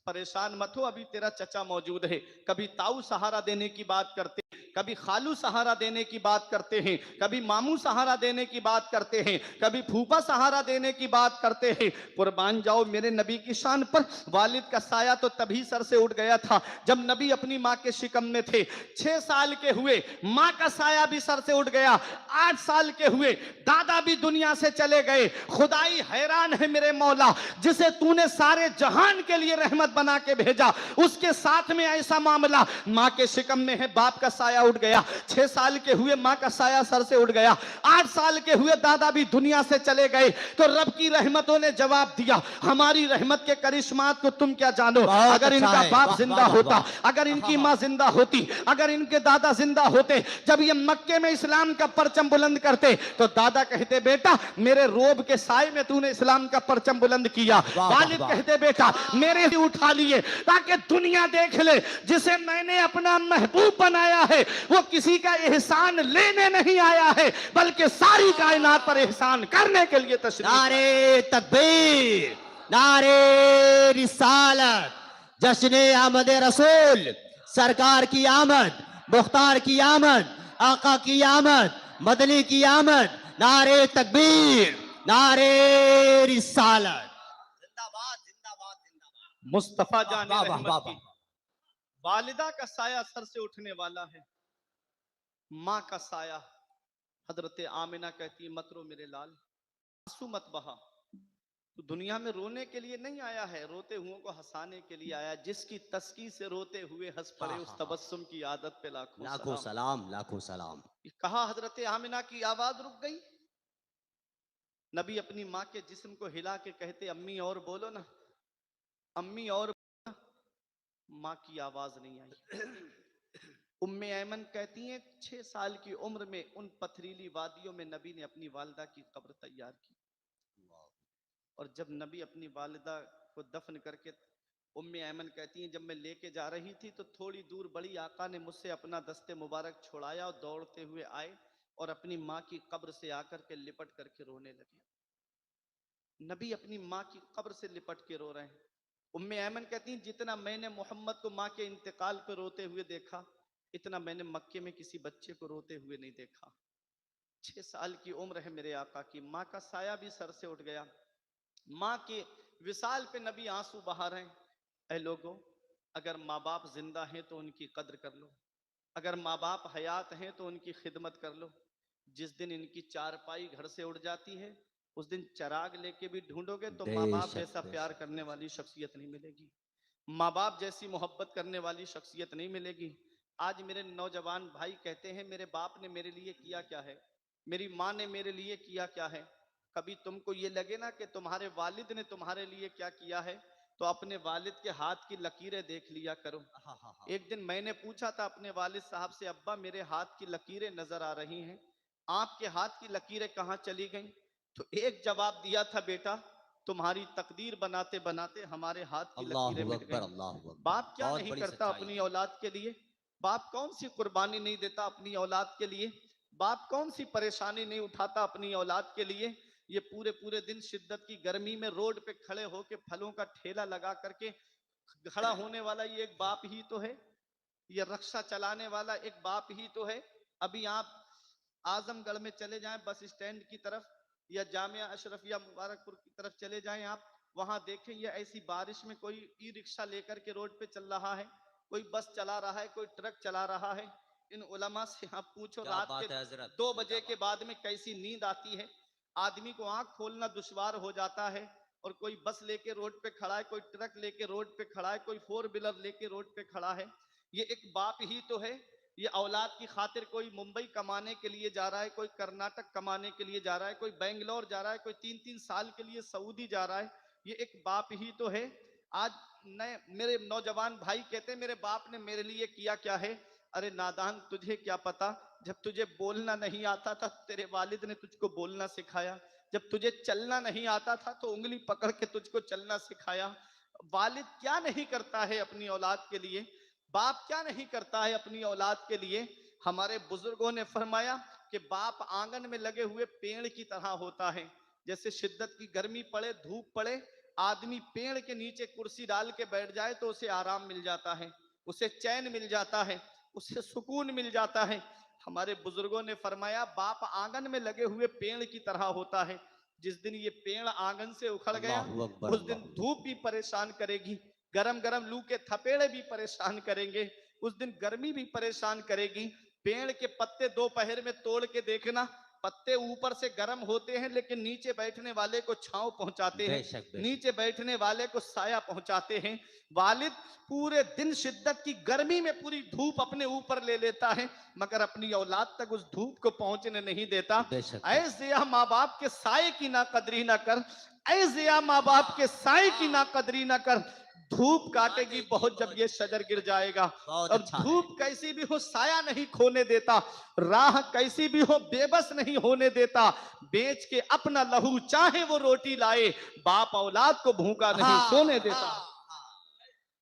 परेशान मत हो, अभी तेरा चचा मौजूद है। कभी ताऊ सहारा देने की बात करते, कभी खालू सहारा देने की बात करते हैं, कभी मामू सहारा देने की बात करते हैं, कभी फूफा सहारा देने की बात करते हैं। कुर्बान जाओ मेरे नबी की शान पर, वालिद का साया तो तभी सर से उठ गया था जब नबी अपनी माँ के शिकम में थे। 6 साल के हुए, माँ का साया भी सर से उठ गया। 8 साल के हुए, दादा भी दुनिया से चले गए। खुदाई हैरान है मेरे मौला, जिसे तूने सारे जहान के लिए रहमत बना के भेजा, उसके साथ में ऐसा मामला। माँ के शिकम में है, बाप का साया उठ गया। 6 साल के हुए, माँ का साया सर से उठ गया। 8 साल के हुए, दादा भी दुनिया से चले गए। तो रब की रहमतों ने जवाब दिया, हमारी रहमत के करिश्मात को तुम क्या जानो। अगर इनका बाप जिंदा होता, अगर इनकी माँ जिंदा होती, अगर इनके दादा जिंदा होते, जब ये मक्के में इस्लाम का परचम बुलंद करते तो दादा कहते, बेटा मेरे रोब के साए में तूने इस्लाम का परचम बुलंद किया। वालिद कहते, बेटा मेरे ही उठा लिए ताकि दुनिया देख ले, जिसे मैंने अपना महबूब बनाया है वो किसी का एहसान लेने नहीं आया है, बल्कि सारी कायनात पर एहसान करने के लिए तशरीफ। नारे तकबीर, नारे रिसालत, जश्न आमद रसूल, सरकार की आमद, मुख्तार की आमद, आका की आमद, मदनी की आमद। नारे तकबीर, नारे रिसालत। जिंदाबाद जिंदाबाद जिंदाबाद। मुस्तफा जाने वाह, वाह, रहमत वाह, की वाह। वालिदा का साया सर से उठने वाला है। माँ का साया, हजरत आमिना कहती, मत रो मेरे लाल, आंसू मत बहा, तो दुनिया में रोने के लिए नहीं आया है, रोते हुओं को हंसाने के लिए आया। जिसकी तस्की से रोते हुए हंस पड़े, उस तबस्सुम की आदत पे लाखों लाखों सलाम। सलाम, लाखों सलाम। कहा, हजरत आमिना की आवाज रुक गई। नबी अपनी माँ के जिस्म को हिला के कहते, अम्मी और बोलो ना, अम्मी और माँ की आवाज नहीं आई। उम्मे ऐमन कहती हैं 6 साल की उम्र में उन पथरीली वादियों में नबी ने अपनी वालिदा की कब्र तैयार की। और जब नबी अपनी वालिदा को दफन करके, उम्मे ऐमन कहती हैं जब मैं लेके जा रही थी तो थोड़ी दूर बड़ी आका ने मुझसे अपना दस्ते मुबारक छुड़ाया और दौड़ते हुए आए और अपनी माँ की कब्र से आकर के लिपट करके रोने लगे। नबी अपनी माँ की कब्र से लिपट के रो रहे हैं। उम्मे ऐमन कहती हैं जितना मैंने मोहम्मद को माँ के इंतकाल पर रोते हुए देखा, इतना मैंने मक्के में किसी बच्चे को रोते हुए नहीं देखा। 6 साल की उम्र है मेरे आका की, माँ का साया भी सर से उठ गया। माँ के विशाल पे नबी आंसू बहा रहे हैं। ऐ लोगों, अगर माँ बाप जिंदा हैं तो उनकी कद्र कर लो, अगर माँ बाप हयात हैं तो उनकी खिदमत कर लो। जिस दिन इनकी चारपाई घर से उड़ जाती है, उस दिन चराग लेके भी ढूंढोगे तो माँ बाप बेशक जैसा प्यार बेशक करने वाली शख्सियत नहीं मिलेगी, माँ बाप जैसी मोहब्बत करने वाली शख्सियत नहीं मिलेगी। आज मेरे नौजवान भाई कहते हैं मेरे बाप ने मेरे लिए किया क्या है, मेरी माँ ने मेरे लिए किया क्या है। कभी तुमको ये लगे ना कि तुम्हारे वालिद ने तुम्हारे लिए क्या किया है, तो अपने वालिद के हाथ की लकीरें देख लिया करो। हाँ हाँ हाँ एक दिन मैंने पूछा था अपने वालिद साहब से, अब्बा मेरे हाथ की लकीरें नजर आ रही हैं, आपके हाथ की लकीरें कहाँ चली गईं? तो एक जवाब दिया था, बेटा तुम्हारी तकदीर बनाते बनाते हमारे हाथ की लकीरें अल्लाहु मिट अकबर गईं। अल्लाहु अकबर बाप क्या बहुत नहीं बड़ी करता सच्चाई अपनी है औलाद के लिए? बाप कौन सी कुर्बानी नहीं देता अपनी औलाद के लिए? बाप कौन सी परेशानी नहीं उठाता अपनी औलाद के लिए? ये पूरे पूरे दिन शिद्दत की गर्मी में रोड पे खड़े होके फलों का ठेला लगा करके खड़ा होने वाला ये एक बाप ही तो है। ये रक्षा चलाने वाला एक बाप ही तो है। अभी आप आजमगढ़ में चले जाएं बस स्टैंड की तरफ, या जामिया अशरफिया मुबारकपुर की तरफ चले जाएं आप, वहां देखें ये ऐसी बारिश में कोई ई रिक्शा लेकर के रोड पे चल रहा है, कोई बस चला रहा है, कोई ट्रक चला रहा है। इन उलमा से आप पूछो क्या रात के बात है हजरत 2 बजे के जिंदाबाद बाद में कैसी नींद आती है। आदमी को आंख खोलना दुश्वार हो जाता है। और कोई बस लेके रोड पे खड़ा है, कोई ट्रक लेके रोड पे खड़ा है, कोई 4 व्हीलर लेके रोड पे खड़ा है। ये एक बाप ही तो है। ये औलाद की खातिर कोई मुंबई कमाने के लिए जा रहा है, कोई कर्नाटक कमाने के लिए जा रहा है, कोई बेंगलोर जा रहा है, कोई 3-3 साल के लिए सऊदी जा रहा है। ये एक बाप ही तो है। आज नए मेरे नौजवान भाई कहते हैं मेरे बाप ने मेरे लिए किया क्या है। अरे नादान, तुझे क्या पता, जब तुझे बोलना नहीं आता था तेरे वालिद ने तुझको बोलना सिखाया, जब तुझे चलना नहीं आता था तो उंगली पकड़ के तुझको चलना सिखाया। वालिद क्या नहीं करता है अपनी औलाद के लिए, बाप क्या नहीं करता है अपनी औलाद के लिए। हमारे बुजुर्गों ने फरमाया कि बाप आंगन में लगे हुए पेड़ की तरह होता है। जैसे शिद्दत की गर्मी पड़े, धूप पड़े, आदमी पेड़ के नीचे कुर्सी डाल के बैठ जाए तो उसे आराम मिल जाता है, उसे चैन मिल जाता है, उसे सुकून मिल जाता है। हमारे बुजुर्गों ने फरमाया बाप आंगन में लगे हुए पेड़ की तरह होता है। जिस दिन ये पेड़ आंगन से उखड़ गया, अल्लाहु अकबर उस दिन अल्लाहु धूप भी परेशान करेगी, गरम गरम लू के थपेड़े भी परेशान करेंगे, उस दिन गर्मी भी परेशान करेगी। पेड़ के पत्ते दोपहर में तोड़ के देखना, पत्ते ऊपर से गर्म होते हैं लेकिन नीचे बैठने वाले को छांव पहुंचाते हैं, बेशक बेशक नीचे बैठने वाले को साया पहुंचाते हैं। वालिद पूरे दिन शिद्दत की गर्मी में पूरी धूप अपने ऊपर ले लेता है, मगर अपनी औलाद तक उस धूप को पहुंचने नहीं देता। बेशक ऐसे या माँ बाप के साये की ना कदरी ना कर, ऐसे या माँ बाप के साये की ना कदरी ना कर, धूप काटेगी बहुत जब ये शजर गिर जाएगा। बहुत और अच्छा है धूप कैसी भी हो साया नहीं खोने देता, राह कैसी भी हो बेबस नहीं होने देता। बेच के अपना लहू चाहे वो रोटी लाए, बाप औलाद को भूखा नहीं सोने देता।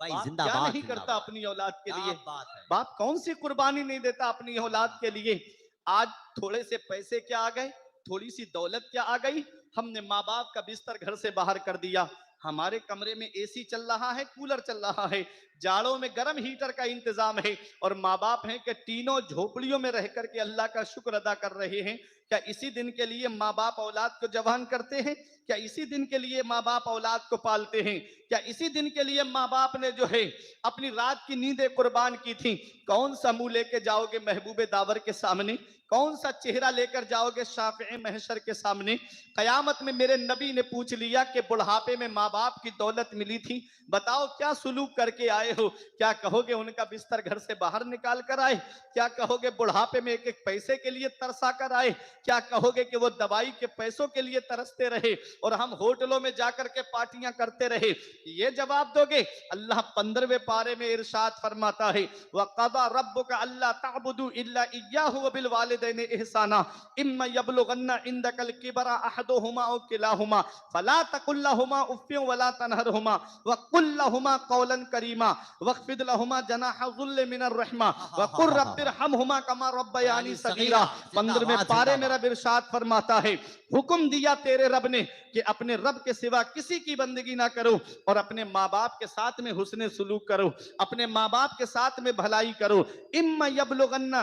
भाई बाप क्या जिंदाबाद नहीं करता जिंदाबाद अपनी औलाद के क्या लिए, बात है बाप कौन सी कुर्बानी नहीं देता अपनी औलाद के लिए। आज थोड़े से पैसे क्या आ गए, थोड़ी सी दौलत क्या आ गई, हमने माँ बाप का बिस्तर घर से बाहर कर दिया। हमारे कमरे में एसी चल रहा है, कूलर चल रहा है, जाड़ों में गर्म हीटर का इंतजाम है, और माँ बाप हैं कि तीनों झोपड़ियों में रह करके अल्लाह का शुक्र अदा कर रहे हैं। क्या इसी दिन के लिए माँ बाप औलाद को जवान करते हैं? क्या इसी दिन के लिए माँ बाप औलाद को पालते हैं? क्या इसी दिन के लिए माँ बाप ने जो है अपनी रात की नींदें कुर्बान की थी? कौन सा मुंह लेके जाओगे महबूबे दावर के सामने, कौन सा चेहरा लेकर जाओगे शाफ़िए महशर के सामने? कयामत में मेरे नबी ने पूछ लिया कि बुढ़ापे में माँ बाप की दौलत मिली थी, बताओ क्या सुलूक करके आए आए हो, क्या कहोगे उनका बिस्तर घर से बाहर निकाल कर आए? क्या कहोगे बुढ़ापे में एक एक पैसे के लिए तरसा कर आए? क्या कहोगे कि वो दवाई के पैसों के लिए तरसते रहे और हम होटलों में जाकर के पार्टियां करते रहे? ये जवाब दोगे? अल्लाह 15वें पारे में इरशाद फरमाता है, वक़ज़ा रब्बुका अल्ला तअबुदू इल्ला इय्याहु व बिल वालिदैनि इहसाना इम्मा यबलुगन्ना इंदकल किबरा अहदुहुमा औ किलाहुमा फला तकुल लहुमा उफ़्फिन वला तनहरहुमा व कुल लहुमा कौलन करीमा वख़्फ़िद लहुमा जनाह ज़ुल्ल मिनर रहमा व कुर रब्बिरहमहुमा कमा रब्बयानी सगीरा। 15वें पारे में रब इरशाद फरमाता है, हुक्म दिया तेरे रब ने कि अपने रब के सिवा किसी की बंदगी ना करो और अपने माँ बाप के साथ में हुस्ने सुलूक करो, अपने माँ बाप के साथ में भलाई करो। इम्मा यबलुगन्ना,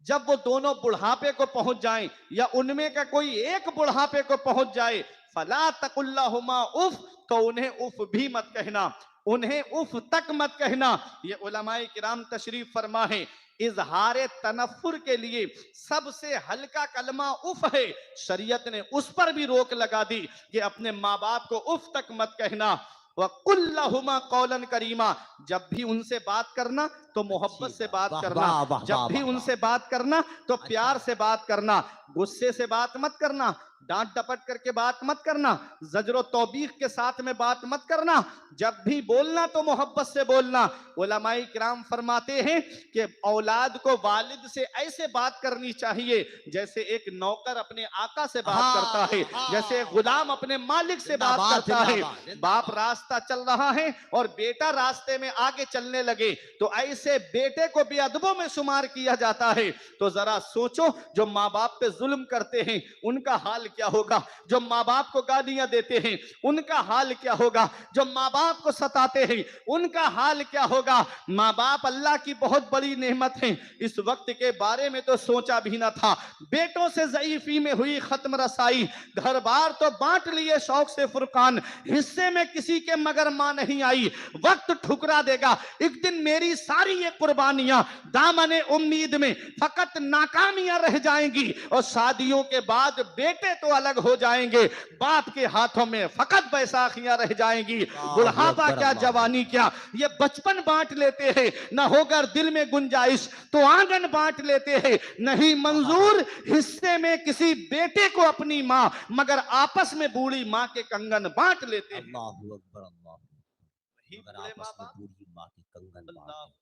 जब वो दोनों बुढ़ापे को पहुंच जाएं या उनमें का कोई एक बुढ़ापे को पहुंच जाए, फला तकुल्लाहुमा उफ, तो उन्हें उफ भी मत कहना, उन्हें उफ तक मत कहना। ये उलमाए किराम तशरीफ फरमा है, इजहारे तनफुर के लिए सबसे हल्का कलमा उफ है। शरीयत ने उस पर भी रोक लगा दी कि अपने माँ बाप को उफ तक मत कहना। वकुल्लहुमा कौलन करीमा, जब भी उनसे बात करना तो मोहब्बत से बात करना, जब भी उनसे बात करना तो प्यार से बात करना, गुस्से से बात मत करना, डांट डपट करके बात मत करना, जजरो तौबीख के साथ में बात मत करना। जब भी बोलना तो मोहब्बत से बोलना। उलमाए किराम फरमाते हैं कि औलाद को वालिद से ऐसे बात करनी चाहिए जैसे एक नौकर अपने आका से बात करता है, जैसे गुलाम अपने मालिक से बात करता है। बाप रास्ता चल रहा है और बेटा रास्ते में आगे चलने लगे तो ऐसे बेटे को बेअदबों में शुमार किया जाता है। तो जरा सोचो, जो माँ बाप पे जुल्म करते हैं उनका हाल क्या होगा, जो माँ बाप को गालियां देते हैं उनका हाल क्या होगा, जो माँ बाप को सताते हैं उनका हाल क्या होगा। माँ बाप अल्लाह की बहुत बड़ी नेमत है, इस वक्त के बारे में तो सोचा भी ना था। बेटों से ज़ईफी में हुई खत्म रसाई, घर बार तो बांट लिए शौक से फुरकान, हिस्से में किसी के मगर मां नहीं आई। वक्त ठुकरा देगा एक दिन मेरी सारी ये कुर्बानियां, दामने उम्मीद में फकत नाकामियां रह जाएंगी और शादियों के बाद बेटे तो अलग हो जाएंगे, बाप के हाथों में फकत बैसाखियां रह जाएंगी। बुढ़ापा क्या, जवानी क्या, ये बचपन बांट लेते हैं। न होकर दिल में गुंजाइश तो आंगन बांट लेते हैं, नहीं मंजूर हिस्से में किसी बेटे को अपनी मां, मगर आपस में बूढ़ी मां के कंगन बांट लेते हैं। अल्लाहु अकबर, अल्लाह वही मगर बूढ़े आपस माँ में बाप। बूढ़ी माँ के कंगन बांट अल्लाह, देते हैं।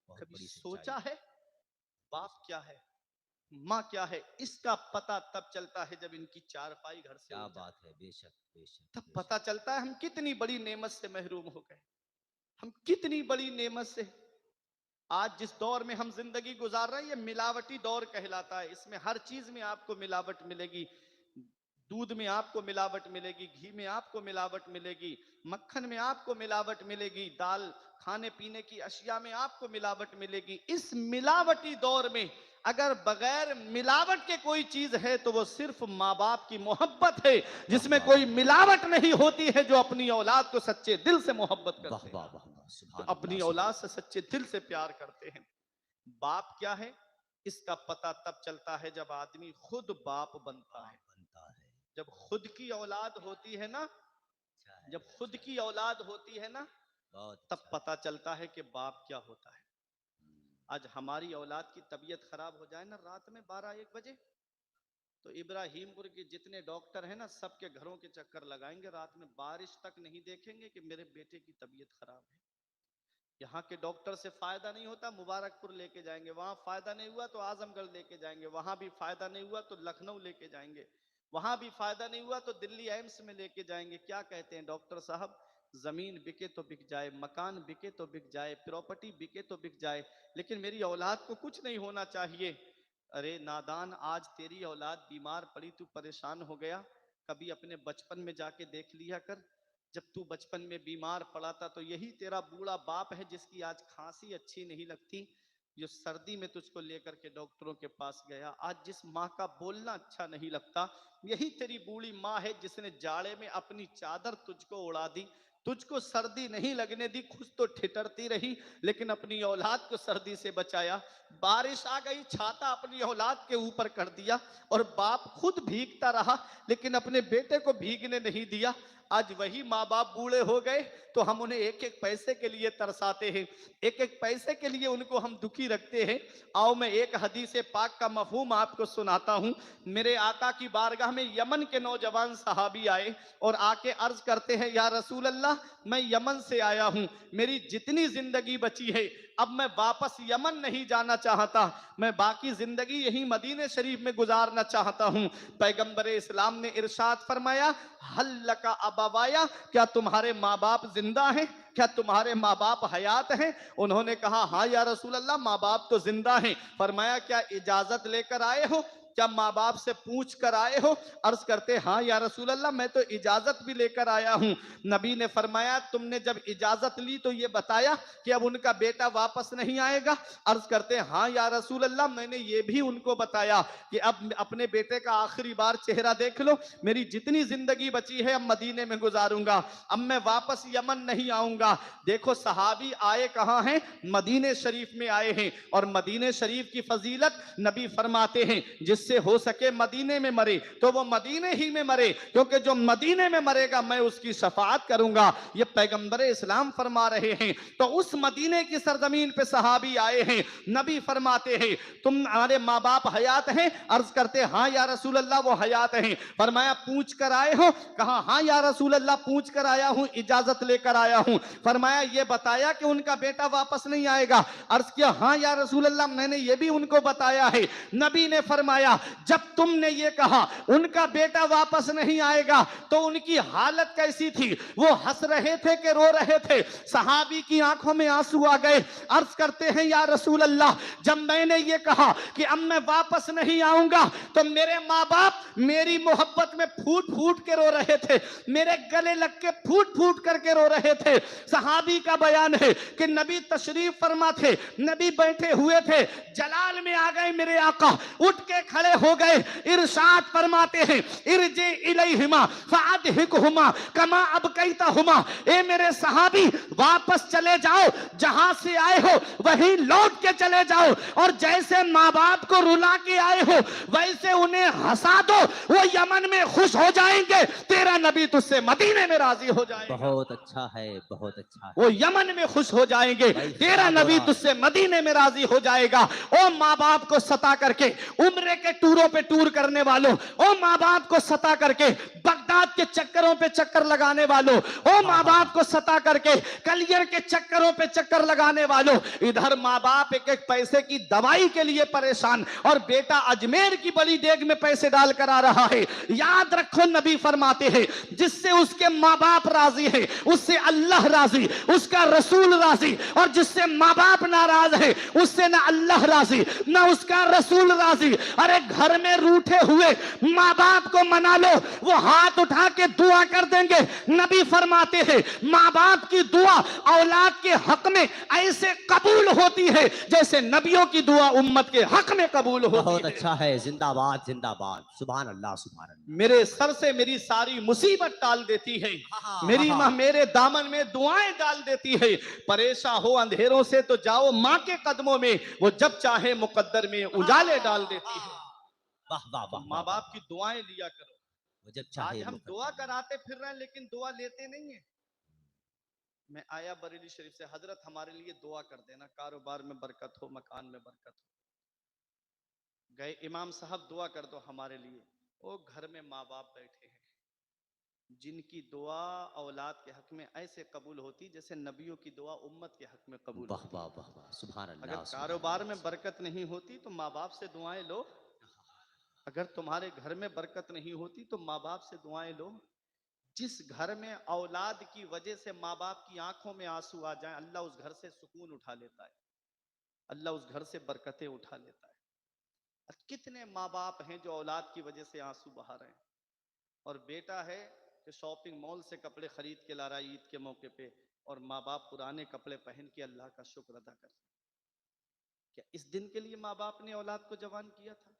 बहुत कभी बड़ी सोचा सच्चाई। है बाप क्या है, माँ क्या है? इसका पता तब चलता है जब इनकी चारपाई घर से क्या उठ जाए, बात है, बेशक बेशक तब बेशक। पता चलता है हम कितनी बड़ी नेमत से महरूम हो गए, हम कितनी बड़ी नेमत से। आज जिस दौर में हम जिंदगी गुजार रहे हैं ये मिलावटी दौर कहलाता है। इसमें हर चीज में आपको मिलावट मिलेगी, दूध में आपको मिलावट मिलेगी, घी में आपको मिलावट मिलेगी, मक्खन में आपको मिलावट मिलेगी, दाल खाने पीने की अशिया में आपको मिलावट मिलेगी। इस मिलावटी दौर में अगर बगैर मिलावट के कोई चीज है तो वो सिर्फ माँ बाप की मोहब्बत है, जिसमें कोई मिलावट नहीं होती है, जो अपनी औलाद को सच्चे दिल से मोहब्बत वाह करते वाह हैं, वाह वाह, जो सुभान अपनी अल्लाह, औलाद से सच्चे दिल से प्यार करते हैं। बाप क्या है इसका पता तब चलता है जब आदमी खुद बाप बनता है। बनता है। जब खुद की औलाद होती है ना, अच्छा है, जब खुद अच्छा की औलाद होती है ना, बहुत तब अच्छा। पता चलता है कि बाप क्या होता है। हम्म, आज हमारी औलाद की तबीयत खराब हो जाए ना रात में 12-1 बजे, तो इब्राहिमपुर के जितने डॉक्टर हैं ना सबके घरों के चक्कर लगाएंगे, रात में बारिश तक नहीं देखेंगे कि मेरे बेटे की तबीयत खराब है। यहाँ के डॉक्टर से फायदा नहीं होता, मुबारकपुर लेके जाएंगे, वहां फायदा नहीं हुआ तो आजमगढ़ लेके जाएंगे, वहां भी फायदा नहीं हुआ तो लखनऊ लेके जाएंगे, वहां भी फायदा नहीं हुआ तो दिल्ली एम्स में लेके जाएंगे। क्या कहते हैं डॉक्टर साहब, जमीन बिके तो बिक जाए, मकान बिके तो बिक जाए, प्रॉपर्टी बिके तो बिक जाए, लेकिन मेरी औलाद को कुछ नहीं होना चाहिए। अरे नादान, आज तेरी औलाद बीमार पड़ी, तू परेशान हो गया, कभी अपने बचपन में जाके देख लिया कर। जब तू बचपन में बीमार पड़ा था तो यही तेरा बूढ़ा बाप है जिसकी आज खांसी अच्छी नहीं लगती, जो सर्दी में तुझको लेकर के डॉक्टरों के पास गया। आज जिस माँ का बोलना अच्छा नहीं लगता, यही तेरी बूढ़ी माँ है जिसने जाड़े में अपनी चादर तुझको उड़ा दी, तुझको सर्दी नहीं लगने दी, खुद तो ठिठरती रही लेकिन अपनी औलाद को सर्दी से बचाया। बारिश आ गई, छाता अपनी औलाद के ऊपर कर दिया और बाप खुद भीगता रहा लेकिन अपने बेटे को भीगने नहीं दिया। आज वही माँ बाप बूढ़े हो गए तो हम उन्हें एक एक पैसे के लिए तरसाते हैं, एक एक पैसे के लिए उनको हम दुखी रखते हैं। आओ मैं एक हदीस पाक का मफहूम आपको सुनाता हूं। मेरे आका की बारगाह में यमन के नौजवान सहाबी आए और आके अर्ज करते हैं, या रसूल अल्लाह, मैं यमन से आया हूं, मेरी जितनी जिंदगी बची है अब मैं वापस यमन नहीं जाना चाहता, मैं बाकी जिंदगी यही मदीने शरीफ में गुजारना चाहता हूं। पैगंबर इस्लाम ने इरशाद फरमाया, हल्लका अबवाया, क्या तुम्हारे माँ बाप जिंदा हैं, क्या तुम्हारे माँ बाप हयात हैं? उन्होंने कहा, हाँ या रसूल अल्लाह, माँ बाप तो जिंदा हैं। फरमाया, क्या इजाजत लेकर आए हो, क्या माँ बाप से पूछ कर आए हो? अर्ज करते, हाँ या रसूल अल्लाह, मैं तो इजाजत भी लेकर आया हूं। नबी ने फरमाया, तुमने जब इजाजत ली तो ये बताया कि अब उनका बेटा वापस नहीं आएगा? अर्ज करते, हाँ या रसूल अल्लाह, मैंने ये भी उनको बताया कि अब अपने बेटे का आखिरी बार चेहरा देख लो, मेरी जितनी जिंदगी बची है अब मदीने में गुजारूंगा, अब मैं वापस यमन नहीं आऊंगा। देखो सहाबी आए कहां हैं? मदीने शरीफ में आए हैं। और मदीने शरीफ की फजीलत नबी फरमाते हैं, जिससे हो सके मदीने में मरे तो वो मदीने ही में मरे, क्योंकि जो मदीने में मरेगा मैं उसकी शफाअत करूंगा। ये पैगंबर इस्लाम फरमा रहे हैं। तो उस मदीने की सरजमीन पे सहाबी आए हैं। नबी फरमाते हैं, तुम्हारे माँ बाप हयात हैं? अर्ज करते, हाँ या रसूल अल्लाह, वो हयात हैं। फरमाया, पूछ कर आए हो? कहा, हाँ या रसूल अल्लाह, पूछ कर आया हूं, इजाजत लेकर आया हूं। फरमाया, ये बताया कि उनका बेटा वापस नहीं आएगा? अर्ज किया, हाँ या रसूल अल्लाह, मैंने ये भी उनको बताया है। नबी ने फरमाया, जब तुमने ये कहा उनका बेटा वापस नहीं आएगा तो उनकी हालत कैसी थी? वो हंस रहे थे कि रो रहे थे? सहाबी की आंखों में आंसू आ गए। अर्ज करते हैं, या रसूल अल्लाह, जब मैंने ये कहा कि अब मैं वापस नहीं आऊंगा तो मेरे माँ बाप मेरी मोहब्बत में फूट फूट के रो रहे थे, मेरे गले लग के फूट फूट करके रो रहे थे। सहाबी का बयान है कि नबी तशरीफ फरमा थे, नबी बैठे हुए थे, जलाल में आ गए मेरे आका, उठ के खड़े हो गए, इरशाद फरमाते हैं, इरजे इलैहिमा फअदहिकहुमा कमा अबकैतहुमा, ए मेरे सहाबी, वापस चले जाओ, जहां से आए हो वहीं लौट के चले जाओ, और जैसे माँ बाप को रुला के आए हो वैसे उन्हें हंसा दो, वो यमन में खुश हो जाएंगे, तेरा नबी तुझसे मदीने में राजी हो जाएगा। बहुत अच्छा है, बहुत अच्छा है। वो यमन में खुश हो जाएंगे, तेरा नबी तुझसे मदीने में राजी हो जाएगा। ओ माँ बाप को सता करके उम्रे के टूरों पे टूर करने वालों, ओ माँ बाप को सता करके बगदाद के चक्करों पे चक्कर लगाने वालों, ओ माँ बाप को सता करके कलियर के चक्करों पे चक्कर लगाने वालों, इधर माँ बाप एक एक पैसे की दवाई के लिए परेशान और बेटा अजमेर की बड़ी देग में पैसे डाल कर आ रहा है। याद रखो, नबी फरमाते हैं, जिससे उसके माँ बाप राजी है उससे अल्लाह राजी, उसका रसूल राजी, और जिससे माँ बाप नाराज है उससे ना अल्लाह राजी ना उसका रसूल राजी। अरे घर में रूठे हुए माँ बाप को मना लो, वो हाथ उठा के दुआ कर देंगे। नबी फरमाते हैं, माँ बाप की दुआ औलाद के हक में ऐसे कबूल होती है जैसे नबियों की दुआ उम्मत के हक में कबूल होती है। बहुत अच्छा है, जिंदाबाद जिंदाबाद, सुभान अल्लाह सुभान अल्लाह। मेरे सर से मेरी सारी मुसीबत टाल देती है, मेरी माँ मेरे दामन में दुआएं डाल देती है। परेशान हो अंधेरों से तो जाओ माँ के कदमों में, वो जब चाहे मुकद्दर में उजाले डाल देती है। वाह वाह वाह, माँ बाप की दुआएं लिया करो। वो जब आज चाहे हम दुआ कराते फिर रहे हैं लेकिन दुआ लेते नहीं है। मैं आया बरेली शरीफ से, हजरत हमारे लिए दुआ कर देना, कारोबार में बरकत हो, मकान में बरकत हो। गए इमाम साहब, दुआ कर दो हमारे लिए। ओ घर में माँ बाप बैठे हैं जिनकी दुआ औलाद के हक में ऐसे कबूल होती जैसे नबियों की दुआ उम्मत के हक में कबूल वाह होती। वाह वाह वाह, सुभान अगर अल्लाह सुभान कारोबार अल्लाह। में बरकत नहीं होती तो माँ बाप से दुआएं लो, अगर तुम्हारे घर में बरकत नहीं होती तो माँ बाप से दुआएं लो। जिस घर में औलाद की वजह से माँ बाप की आंखों में आंसू आ जाए, अल्लाह उस घर से सुकून उठा लेता है, अल्लाह उस घर से बरकतें उठा लेता है। और कितने माँ बाप हैं जो औलाद की वजह से आंसू बहा रहे हैं, और बेटा है कि शॉपिंग मॉल से कपड़े खरीद के ला रहा है ईद के मौके पे, और माँ बाप पुराने कपड़े पहन के अल्लाह का शुक्र अदा कर रहे हैं। क्या इस दिन के लिए माँ बाप ने औलाद को जवान किया था?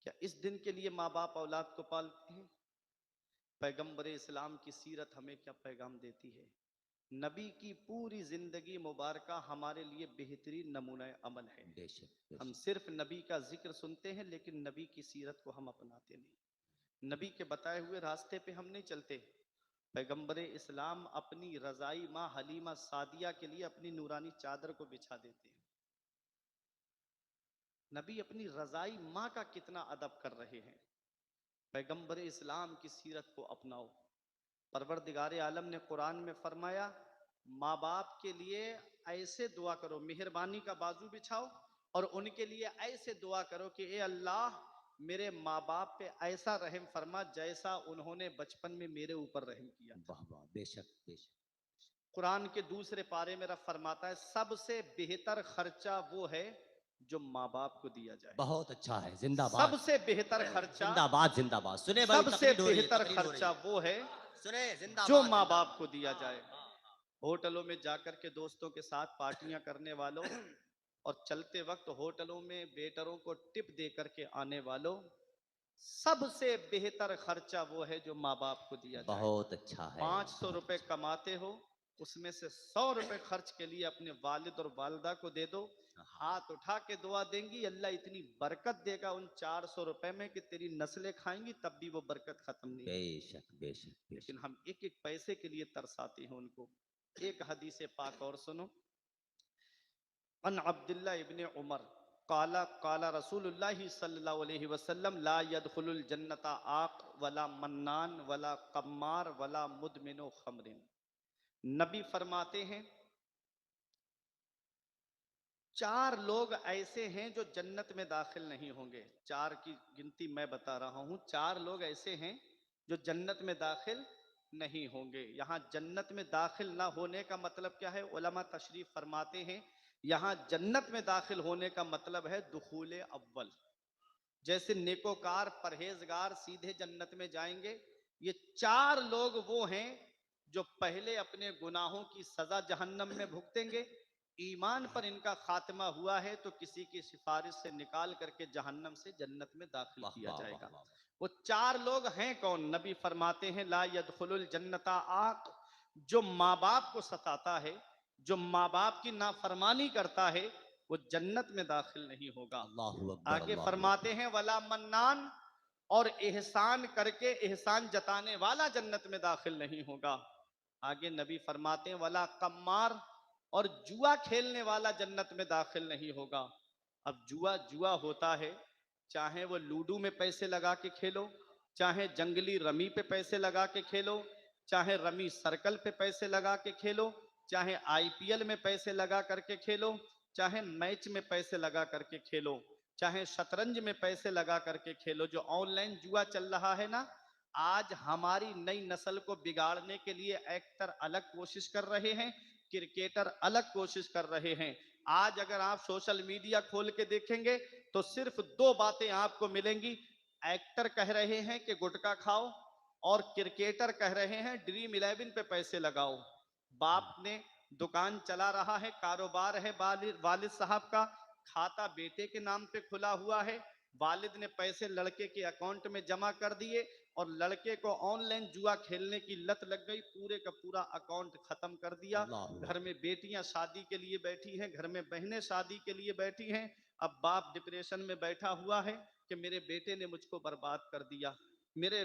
क्या इस दिन के लिए माँ बाप औलाद को पालते हैं? पैगंबर इस्लाम की सीरत हमें क्या पैगाम देती है? नबी की पूरी जिंदगी मुबारक हमारे लिए बेहतरीन नमूना अमल है। बेशक हम बेशक। सिर्फ नबी का जिक्र सुनते हैं लेकिन नबी की सीरत को हम अपनाते नहीं। नबी के बताए हुए रास्ते पे हम नहीं चलते। पैगंबर इस्लाम अपनी रजाई माँ हलीमा सादिया के लिए अपनी नूरानी चादर को बिछा देते हैं। नबी अपनी रजाई माँ का कितना अदब कर रहे हैं। पैगंबर इस्लाम की सीरत को अपनाओ। परवरदिगार आलम ने कुरान में फरमाया, माँ बाप के लिए ऐसे दुआ करो, मेहरबानी का बाजू बिछाओ और उनके लिए ऐसे दुआ करो कि ए अल्लाह मेरे माँ बाप पे ऐसा रहम फरमा जैसा उन्होंने बचपन में मेरे ऊपर रहम किया था। वाह वाह, बेशक बेशक। कुरान के दूसरे पारे में रब फरमाता है, सबसे बेहतर खर्चा वो है जो माँ बाप को दिया जाए। बहुत अच्छा है, जिंदाबाद सबसे बेहतर खर्चा, जिंदाबाद जिंदाबाद। सुने भाई, सबसे तकरीर हो रही है, बेहतर तकरीर हो रही खर्चा है। वो है सुने, जिंदाबाद जो माँ जिंदाबाद। बाप को दिया हाँ, जाए। हाँ, हाँ। होटलों में जाकर के दोस्तों के साथ पार्टियां करने वालों और चलते वक्त होटलों में वेटरों को टिप दे करके आने वालों, सबसे बेहतर खर्चा वो है जो माँ बाप को दिया जाए। बहुत अच्छा है। 500 बहुत रुपए अच्छा। कमाते हो, उसमें से 100 रुपए खर्च के लिए अपने वालिद और वालिदा को दे दो। हाँ, हाथ उठा के दुआ देंगी, अल्लाह इतनी बरकत देगा उन 400 रुपए में कि तेरी नस्लें खाएंगी, तब भी वो बरकत खत्म नहीं होगी। बेशक बेशक लेकिन बेशक। हम एक एक पैसे के लिए तरसाते हैं उनको। एक हदीस पाक और सुनो। अन अब्दुल्लाह इब्ने उमर काला काला रसूलुल्लाह सल्लल्लाहु अलैहि वसल्लम ला यदखुलुल जन्नता आक वला मन्नान वला कम्मार वला मुदमिनो खमरिन। नबी फरमाते हैं, चार लोग ऐसे हैं जो जन्नत में दाखिल नहीं होंगे। चार की गिनती मैं बता रहा हूं। चार लोग ऐसे हैं जो जन्नत में दाखिल नहीं होंगे। यहाँ जन्नत में दाखिल ना होने का मतलब क्या है? उलमा तशरीफ फरमाते हैं, यहाँ जन्नत में दाखिल होने का मतलब है दुखूले अव्वल। जैसे नेकोकार परहेजगार सीधे जन्नत में जाएंगे, ये चार लोग वो हैं जो पहले अपने गुनाहों की सजा जहन्नम में भुगतेंगे। ईमान पर इनका खात्मा हुआ है तो किसी की सिफारिश से निकाल करके जहन्नम से जन्नत में दाखिल वाह किया वाह वाह जाएगा। वाह। वो चार लोग हैं कौन? नबी फरमाते हैं, ला यदखुलुल जन्नता आक, जो माँ बाप को सताता है, जो माँ बाप की नाफरमानी करता है, वो जन्नत में दाखिल नहीं होगा। अल्लाहु अकबर आगे अल्लाहु फरमाते अकबर। हैं, वला मन्नान, और एहसान करके एहसान जताने वाला जन्नत में दाखिल नहीं होगा। आगे नबी फरमाते हैं, वला कम्मार, और जुआ खेलने वाला जन्नत में दाखिल नहीं होगा। अब जुआ जुआ होता है, चाहे वो लूडो में पैसे लगा के खेलो, चाहे जंगली रमी पे पैसे लगा के खेलो, चाहे रमी सर्कल पे पैसे लगा के खेलो, चाहे आईपीएल में पैसे लगा करके खेलो, चाहे मैच में पैसे लगा करके खेलो, चाहे शतरंज में पैसे लगा करके खेलो। जो ऑनलाइन जुआ चल रहा है ना, आज हमारी नई नस्ल को बिगाड़ने के लिए एक्टर अलग कोशिश कर रहे हैं, क्रिकेटर अलग कोशिश कर रहे हैं। आज अगर आप सोशल मीडिया खोल के देखेंगे तो सिर्फ दो बातें आपको मिलेंगी। एक्टर कह रहे हैं कि गुटखा खाओ, और क्रिकेटर कह रहे हैं ड्रीम 11 पे पैसे लगाओ। बाप ने दुकान चला रहा है, कारोबार है वालिद साहब का, खाता बेटे के नाम पे खुला हुआ है, वालिद ने पैसे लड़के के अकाउंट में जमा कर दिए और लड़के को ऑनलाइन जुआ खेलने की लत लग गई, पूरे का पूरा अकाउंट खत्म कर दिया। अल्लाहु घर में बेटियां शादी के लिए बैठी हैं, घर में बहनें शादी के लिए बैठी हैं। अब बाप डिप्रेशन में बैठा हुआ है कि मेरे बेटे ने मुझको बर्बाद कर दिया, मेरे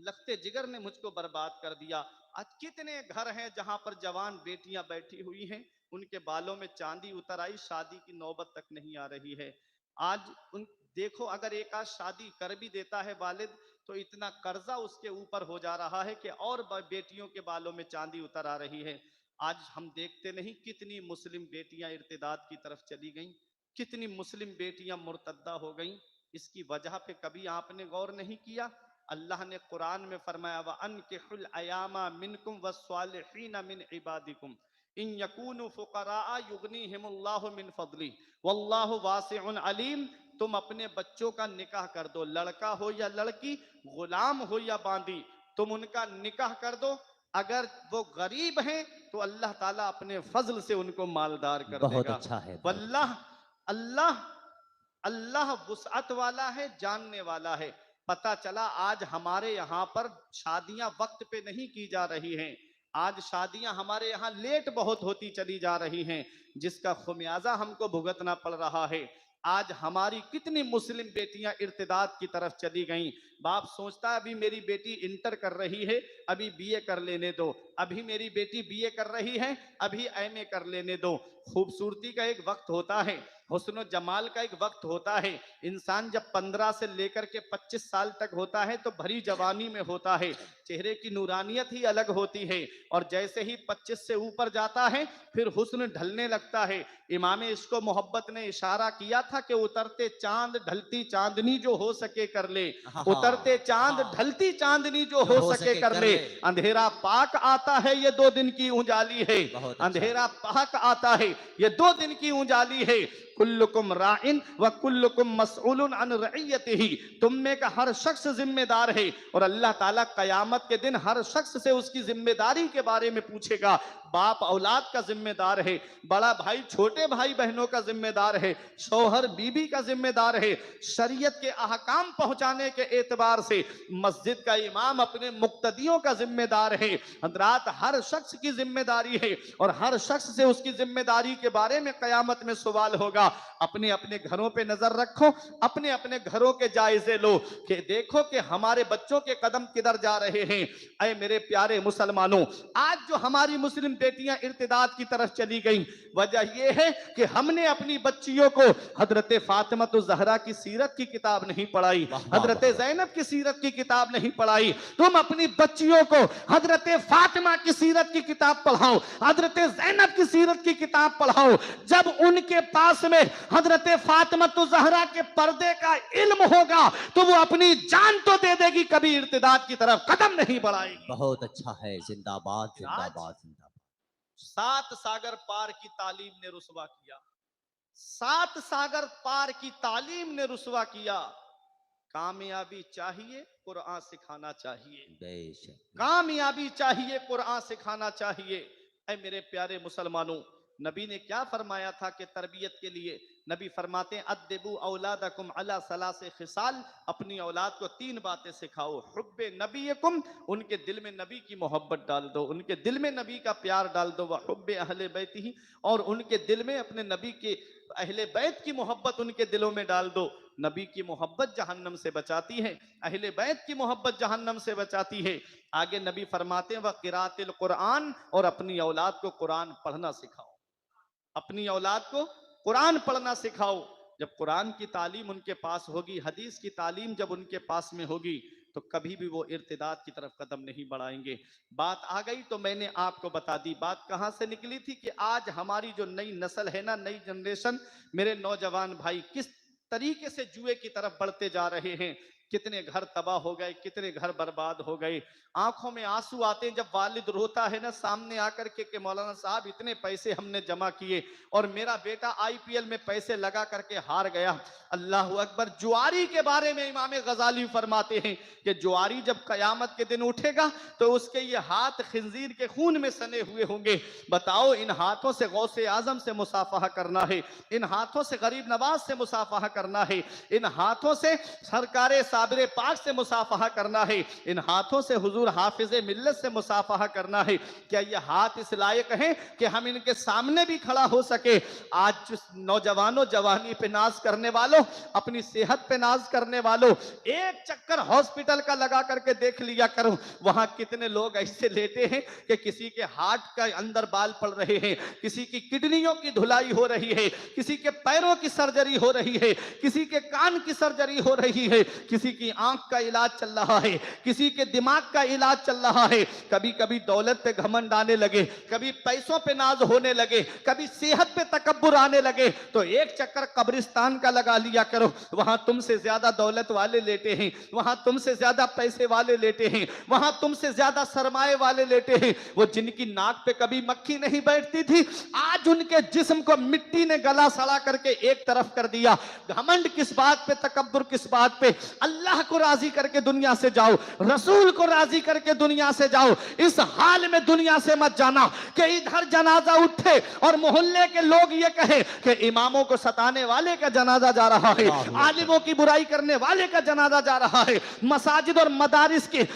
लखते जिगर ने मुझको बर्बाद कर दिया। आज कितने घर हैं जहां पर जवान बेटियां बैठी हुई हैं, उनके बालों में चांदी उतर आई, शादी की नौबत तक नहीं आ रही है। आज उन देखो, अगर एक आध शादी कर भी देता है वालिद, तो इतना कर्जा उसके ऊपर हो जा रहा है कि और बेटियों के बालों में चांदी उतर आ रही है। आज हम देखते नहीं कितनी मुस्लिम बेटियां इर्तिदाद की तरफ चली गईं, कितनी मुस्लिम बेटियां मुर्तद्दा हो गईं। इसकी वजह पे कभी आपने गौर नहीं किया? अल्लाह ने कुरान में फरमाया, व अनकिहुल अयामा मिनकुम वस्सालिहीन मिन इबादिकुम इन यकूनु फुकरा युगनीहिमुल्लाहु मिन फदली वल्लाहु वासिउन अलीम। तुम अपने बच्चों का निकाह कर दो, लड़का हो या लड़की, गुलाम हो या बांदी, तुम उनका निकाह कर दो। अगर वो गरीब हैं तो अल्लाह ताला अपने फजल से उनको मालदार कर बहुत देगा। अच्छा है, बहुत वल्लाह, अल्लाह अल्लाह वुसअत वाला है, जानने वाला है। पता चला आज हमारे यहाँ पर शादियां वक्त पे नहीं की जा रही हैं, आज शादियां हमारे यहाँ लेट बहुत होती चली जा रही हैं, जिसका खुमियाजा हमको भुगतना पड़ रहा है। आज हमारी कितनी मुस्लिम बेटियां इर्तिदाद की तरफ चली गईं। बाप सोचता है अभी मेरी बेटी इंटर कर रही है, अभी बीए कर लेने दो, अभी मेरी बेटी बीए कर रही है, अभी एमए कर लेने दो। खूबसूरती का एक वक्त होता है, हुस्न जमाल का एक वक्त होता है। इंसान जब 15 से लेकर के 25 साल तक होता है तो भरी जवानी में होता है, चेहरे की नूरानियत ही अलग होती है। और जैसे ही 25 से ऊपर जाता है फिर हुस्न ढलने लगता है। इमाम इश्क़ मोहब्बत ने इशारा किया था कि उतरते चांद ढलती चांदनी जो हो सके कर ले, उतरते चांद ढलती चांदनी जो हो सके कर ले। अंधेरा पाक आता है ये 2 दिन की उजाली है, अंधेरा पाक आता है ये 2 दिन की उजाली है। कुल्लुकुम राइन व कुल्लुकुम मसऊलुन अन रइयतिही, तुम में का हर शख्स जिम्मेदार है और अल्लाह ताला कयामत के दिन हर शख्स से उसकी जिम्मेदारी के बारे में पूछेगा। बाप औलाद का जिम्मेदार है, बड़ा भाई छोटे भाई बहनों का जिम्मेदार है, शौहर बीबी का जिम्मेदार है। शरीयत के अहकाम पहुंचाने के एतबार से मस्जिद का इमाम अपने मुक्तदियों का जिम्मेदार है। हजरात, हर शख्स की जिम्मेदारी है और हर शख्स से उसकी जिम्मेदारी के बारे में कयामत में सवाल होगा। अपने अपने घरों पे नजर रखो, अपने अपने घरों के जायजे लो कि देखो कि हमारे बच्चों के कदम किधर जा रहे हैं। ऐ मेरे प्यारे मुसलमानों, आज जो हमारी मुस्लिम बेटियां इर्तिदाद की तरफ चली गईं, वजह यह है कि हमने अपनी बच्चियों को हजरत फातिमा ज़हरा की सीरत की किताब नहीं पढ़ाई, हजरत ज़ैनब की सीरत की किताब नहीं पढ़ाई। तुम अपनी बच्चियों को हजरत फातिमा की सीरत की किताब पढ़ाओ, हजरत ज़ैनब की सीरत की किताब पढ़ाओ। जब उनके पास में हजरत फातिमा ज़हरा के पर्दे का इल्म होगा तो वो अपनी जान तो दे देगी, कभी इर्तिदाद की तरफ कदम नहीं बढ़ाएगी। बहुत अच्छा है, जिंदाबाद जिंदाबाद जिंदाबाद। 7 सागर पार की तालीम ने रुसवा किया, 7 सागर पार की तालीम ने रुसवा किया। कामयाबी चाहिए कुरान सिखाना चाहिए, बेशक कामयाबी चाहिए कुरान सिखाना चाहिए। ऐ मेरे प्यारे मुसलमानों, नबी ने क्या फरमाया था कि तरबियत के लिए? नबी फरमाते हैं अद्दिबू औलादकुम अला सलासे खिसाल, अपनी औलाद को 3 बातें सिखाओ। हुब्बे नबीकुम, उनके दिल में नबी की मोहब्बत डाल दो, उनके दिल में नबी का प्यार डाल दो। व हुब्बे अहले बैतिही, और उनके दिल में अपने नबी के अहले बैत की मोहब्बत उनके दिलों में डाल दो। नबी की मोहब्बत जहन्नम से बचाती है, अहले बैत की मोहब्बत जहन्नम से बचाती है। आगे नबी फरमाते हैं व क़िराअतिल कुरान, और अपनी औलाद को कुरान पढ़ना सिखाओ, अपनी औलाद को कुरान पढ़ना सिखाओ। जब कुरान की तालीम उनके पास होगी, हदीस की तालीम जब उनके पास में होगी, तो कभी भी वो इर्तिदाद की तरफ कदम नहीं बढ़ाएंगे। बात आ गई तो मैंने आपको बता दी। बात कहां से निकली थी कि आज हमारी जो नई नस्ल है ना, नई जनरेशन, मेरे नौजवान भाई किस तरीके से जुए की तरफ बढ़ते जा रहे हैं। कितने घर तबाह हो गए, कितने घर बर्बाद हो गए। आंखों में आंसू आते हैं जब वालिद रोता है ना सामने आकर के मौलाना साहब इतने पैसे हमने जमा किए और मेरा बेटा आईपीएल में पैसे लगा करके हार गया। अल्लाह अकबर। जुआरी के बारे में इमाम गजाली फरमाते हैं कि जुआरी जब कयामत के दिन उठेगा तो उसके ये हाथ खिंजीर के खून में सने हुए होंगे। बताओ, इन हाथों से गौसे आजम से मुसाफहा करना है, इन हाथों से गरीब नवाज से मुसाफहा करना है, इन हाथों से सरकारे साबिरे पाक से मुसाफहा करना है, इन हाथों से हुजूर हाफिज़े मिल्लत से मुसाफहा करना है। क्या ये हाथ इस लायक हैं कि हम इनके सामने भी खड़ा हो सके? आज नौजवानों, जवानी पे नाज करने वालों, अपनी सेहत पे नाज करने वालों, एक चक्कर हॉस्पिटल का लगा करके देख लिया करो। वहां कितने लोग ऐसे लेटे हैं कि किसी के हार्ट का अंदर बाल पड़ रहे हैं, किसी की किडनियों की धुलाई हो रही है, किसी के पैरों की सर्जरी हो रही है, किसी के कान की सर्जरी हो रही है, किसी की आंख का इलाज चल रहा है, किसी के दिमाग का इलाज चल रहा है। कभी कभी दौलत पे घमंड आने लगे, कभी पैसों पे नाज होने लगे, कभी सेहत पे तकब्बुर आने लगे, तो एक चक्कर कब्रिस्तान का लगा लिया करो। वहां तुमसे ज्यादा दौलत वाले लेटे हैं, वहां तुमसे ज्यादा पैसे वाले लेटे हैं, वहां तुमसे ज्यादा सरमाए वाले लेटे हैं। वो जिनकी नाक पे कभी मक्खी नहीं बैठती थी, आज उनके जिस्म को मिट्टी ने गला सड़ा करके एक तरफ कर दिया। घमंड किस बात पे, तकब्बुर किस बात पे? अल्लाह अल्लाह को राजी करके दुनिया से जाओ, रसूल को राजी करके दुनिया से जाओ। इस हाल में दुनिया से मत जाना कि इधर जनाजा उठे और मोहल्ले के लोग ये कहे कि इमामों को सताने वाले का जनाजा जा रहा है, आलिमों की बुराई करने वाले का जनाजा जा रहा है, मसाजिद और मदारिस के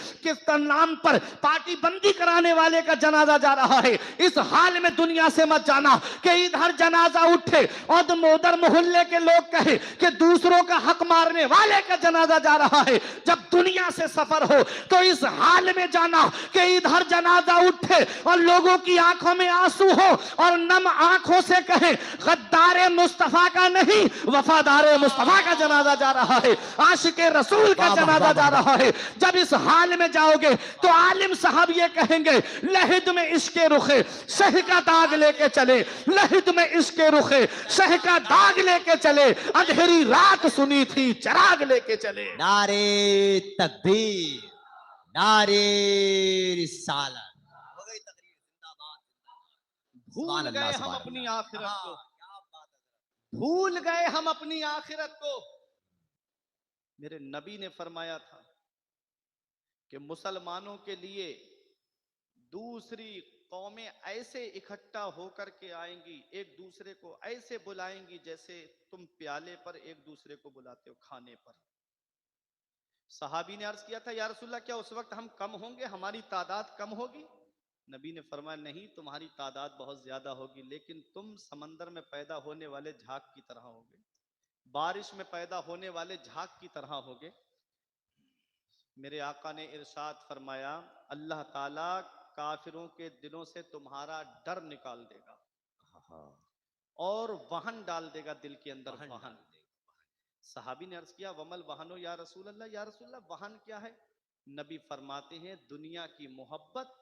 नाम पर पार्टी बंदी कराने वाले का जनाजा जा रहा है। इस हाल में दुनिया से मत जाना कि इधर जनाजा उठे और उधर मोहल्ले के लोग कहे कि दूसरों का हक मारने वाले का जनाजा जा रहा है। जब दुनिया से सफर हो तो इस हाल में जाना कि इधर जनाजा उठे और लोगों की आंखों में आंसू हो और नम आंखों से कहे गद्दारे मुस्तफा का नहीं, वफादारे मुस्तफा का जनाजा जा रहा है, आशिके रसूल का जनाजा जा रहा है। जब इस हाल में जाओगे तो आलिम साहब ये कहेंगे लहिद में इश्के रुखे शह का दाग लेके चले, लहिद में इश्के रुखे शह का दाग लेके चले, अंधेरी रात सुनी थी चराग लेके चले। नारे तकबीर, नारे रिसालत। हो गई तकरीर, जिंदाबाद। भूल गए हम अपनी आखिरत को, भूल गए हम अपनी आखिरत को। मेरे नबी ने फरमाया था कि मुसलमानों के लिए दूसरी कौमें ऐसे इकट्ठा होकर के आएंगी, एक दूसरे को ऐसे बुलाएंगी जैसे तुम प्याले पर एक दूसरे को बुलाते हो खाने पर। सहाबी ने अर्ज किया था या रसूलल्लाह क्या उस वक्त हम कम होंगे, हमारी तादाद कम होगी? नबी ने फरमाया नहीं, तुम्हारी तादाद बहुत ज्यादा होगी, लेकिन तुम समंदर में पैदा होने वाले झाग की तरह होगे, बारिश में पैदा होने वाले झाग की तरह होगे। मेरे आका ने इरशाद फरमाया अल्लाह ताला काफिरों के दिलों से तुम्हारा डर निकाल देगा और वहन डाल देगा दिल के अंदर, वहन। सहाबी ने अर्ज किया वमल वहनो या रसूल अल्लाह, या रसूल अल्लाह वहन क्या है? नबी फरमाते हैं दुनिया की मोहब्बत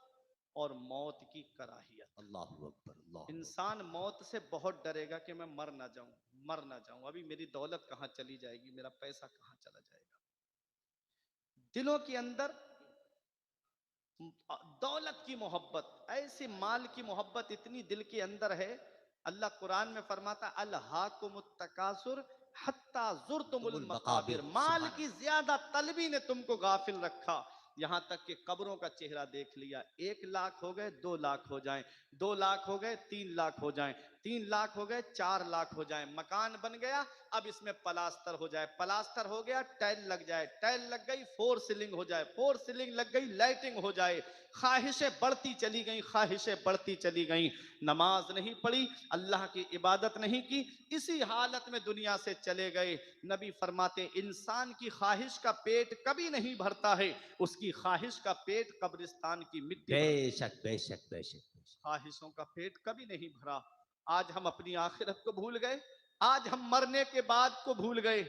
और मौत की कराहियत। अल्लाहु अकबर, अल्लाह। इंसान मौत से बहुत डरेगा कि मैं मर ना जाऊं, मर ना जाऊं, अभी मेरी दौलत कहां चली जाएगी, मेरा पैसा कहां चला जाएगा। दिलों के अंदर दौलत की मोहब्बत, ऐसी माल की मोहब्बत इतनी दिल के अंदर है। अल्लाह कुरान में फरमाता अल्हाकुमुत तकासुर हत्ता ज़ुरतुमुल मकाबिर, माल की ज्यादा तलबी ने तुमको गाफिल रखा, यहां तक कि कब्रों का चेहरा देख लिया। 1 लाख हो गए 2 लाख हो जाएं, 2 लाख हो गए 3 लाख हो जाएं, 3 लाख हो गए 4 लाख हो जाएं, मकान बन गया अब इसमें प्लास्टर हो जाए, प्लास्टर हो गया टाइल लग जाए, टाइल लग गई 4 सीलिंग हो जाए, 4 सीलिंग लग गई लाइटिंग हो जाए। ख्वाहिशें बढ़ती चली गई, ख्वाहिशें बढ़ती चली गई, नमाज नहीं पढ़ी, अल्लाह की इबादत नहीं की, इसी हालत में दुनिया से चले गए। नबी फरमाते इंसान की ख्वाहिश का पेट कभी नहीं भरता है, उसकी ख्वाहिश का पेट कब्रिस्तान की मिट्टी। बेशक बेशक बेशक, ख्वाहिशों का पेट कभी नहीं भरा। आज हम अपनी आखिरत को भूल गए, आज हम मरने के बाद को भूल गए।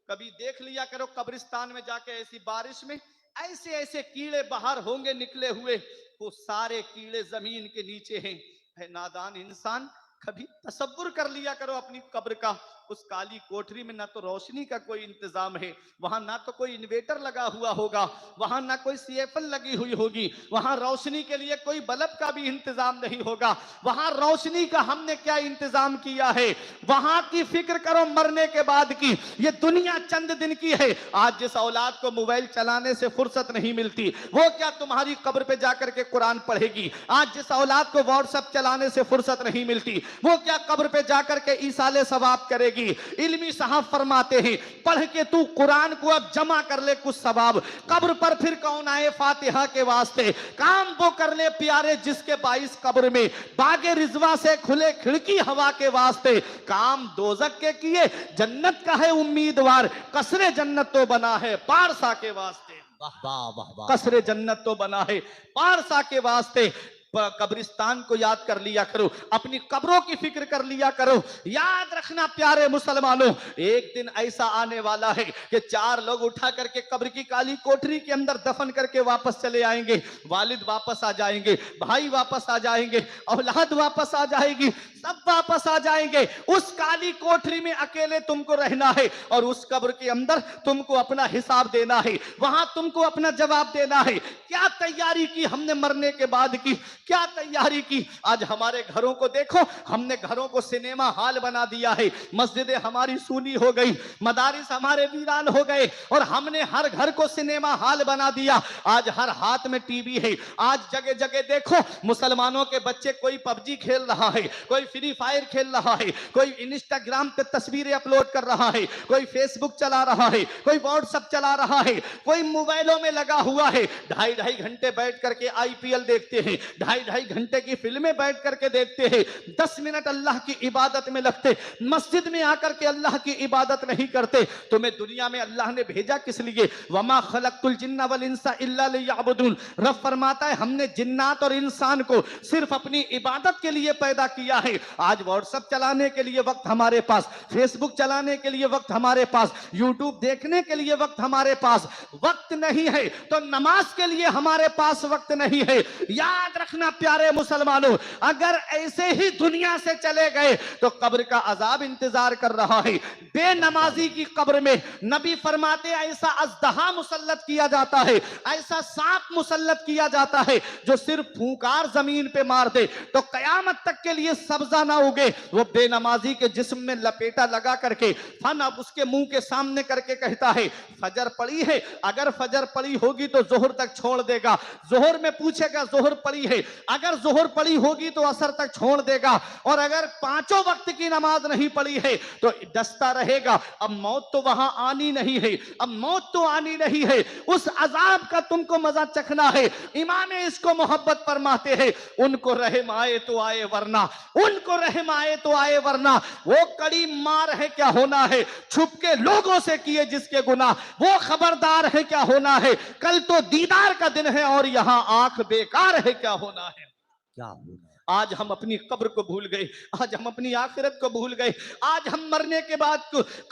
कभी देख लिया करो कब्रिस्तान में जाके ऐसी बारिश में ऐसे ऐसे कीड़े बाहर होंगे निकले हुए, वो सारे कीड़े जमीन के नीचे हैं। है नादान इंसान, कभी तसव्वुर कर लिया करो अपनी कब्र का। उस काली कोठरी में ना तो रोशनी का कोई इंतजाम है, वहां ना तो कोई इन्वेटर लगा हुआ होगा, वहां ना कोई सीएफएल लगी हुई होगी, वहां रोशनी के लिए कोई बल्ब का भी इंतजाम नहीं होगा। वहां रोशनी का हमने क्या इंतजाम किया है? वहां की फिक्र करो मरने के बाद की। ये दुनिया चंद दिन की है। आज जिस औलाद को मोबाइल चलाने से फुर्सत नहीं मिलती, वो क्या तुम्हारी कब्र पे जाकर के कुरान पढ़ेगी? आज जिस औलाद को व्हाट्सएप चलाने से फुर्सत नहीं मिलती, वो क्या कब्र पे जाकर के ईसाले सवाब करेगी? इल्मी साहब फरमाते हैं पढ़ के तू कुरान को अब जमा कर ले कुछ सवाब, कब्र पर फिर कौन आए फातिहा के वास्ते। काम वो कर ले प्यारे जिसके 22 कब्र में बागे रिजवा से खुले खिड़की हवा के वास्ते। काम दोजक के किए जन्नत का है उम्मीदवार, कसरे जन्नत तो बना है पारसा के वास्ते। वाह वाह वाह वाह, कसरे जन्नत तो बना है पारसा के वास्ते। कब्रिस्तान को याद कर लिया करो, अपनी कब्रों की फिक्र कर लिया करो। याद रखना प्यारे मुसलमानों, एक दिन ऐसा आने वाला है कि 4 लोग उठा करके कब्र की काली कोठरी के अंदर दफन करके वापस चले आएंगे। वालिद वापस आ जाएंगे, भाई वापस आ जाएंगे, औलाद वापस आ जाएगी, सब वापस आ जाएंगे। उस काली कोठरी में अकेले तुमको रहना है और उस कब्र के अंदर तुमको अपना हिसाब देना है, वहां तुमको अपना जवाब देना है। क्या तैयारी की हमने मरने के बाद की, क्या तैयारी की। आज हमारे घरों को देखो, हमने घरों को सिनेमा हॉल बना दिया है, मस्जिदें हमारी सूनी हो गई, मदारिस हमारे वीरान हो गए और हमने हर घर को सिनेमा हॉल बना दिया। आज हर हाथ में टीवी है। आज जगह जगह देखो मुसलमानों के बच्चे, कोई पबजी खेल रहा है, कोई फ्री फायर खेल रहा है, कोई इंस्टाग्राम पे तस्वीरें अपलोड कर रहा है, कोई फेसबुक चला रहा है, कोई व्हाट्सएप चला रहा है, कोई मोबाइलों में लगा हुआ है। 2.5 घंटे बैठ करके आईपीएल देखते हैं, 2.5 घंटे की फिल्में बैठ करके देखते हैं, 10 मिनट अल्लाह की इबादत में लगते, मस्जिद में आकर के अल्लाह की इबादत नहीं करते। तुम्हें दुनिया में अल्लाह ने भेजा किस लिए? वमा खलक़तुल जिन्ना वल इंसा इल्ला लियअबुदून। रब फरमाता है हमने जिन्नात और इंसान को सिर्फ अपनी इबादत के लिए पैदा किया है। आज व्हाट्सएप चलाने के लिए वक्त हमारे पास, फेसबुक चलाने के लिए वक्त हमारे पास, यूट्यूब देखने के लिए वक्त हमारे पास वक्त नहीं है, तो नमाज के लिए हमारे पास वक्त नहीं है। याद रखना प्यारे मुसलमानों, अगर ऐसे ही दुनिया से चले गए तो कब्र का अजाब इंतजार कर रहा है। बेनमाजी की कब्र में नबी फरमाते ऐसा अजदहा मुसल्लत किया जाता है, ऐसा सांप मुसल्लत किया जाता है जो सिर्फ फूंकार जमीन पे मार दे तो कयामत तक के लिए सब्जा ना उगे। वो बेनमाजी के जिस्म में लपेटा लगा करके फन अब उसके मुंह के सामने करके कहता है फजर पड़ी है, अगर फजर पड़ी होगी तो जोहर तक छोड़ देगा। जोहर में पूछेगा जोहर पड़ी है, अगर जोहर पड़ी होगी तो असर तक छोड़ देगा, और अगर 5 वक्त की नमाज नहीं पड़ी है तो डसता रहेगा। अब मौत तो वहां आनी नहीं है, अब मौत तो आनी नहीं है, उस अजाब का तुमको मजा चखना है। इमाम इसको मोहब्बत फरमाते हैं, उनको रहम आए तो आए वरना, उनको रहम आए तो आए वरना। वो कड़ी मार है क्या होना है, छुप के लोगों से किए जिसके गुनाह, वो खबरदार है क्या होना है। कल तो दीदार का दिन है और यहां आंख बेकार है क्या होना है। क्या होना है। आज हम अपनी कब्र को भूल गए, आज हम अपनी आखिरत को भूल गए, आज हम मरने के बाद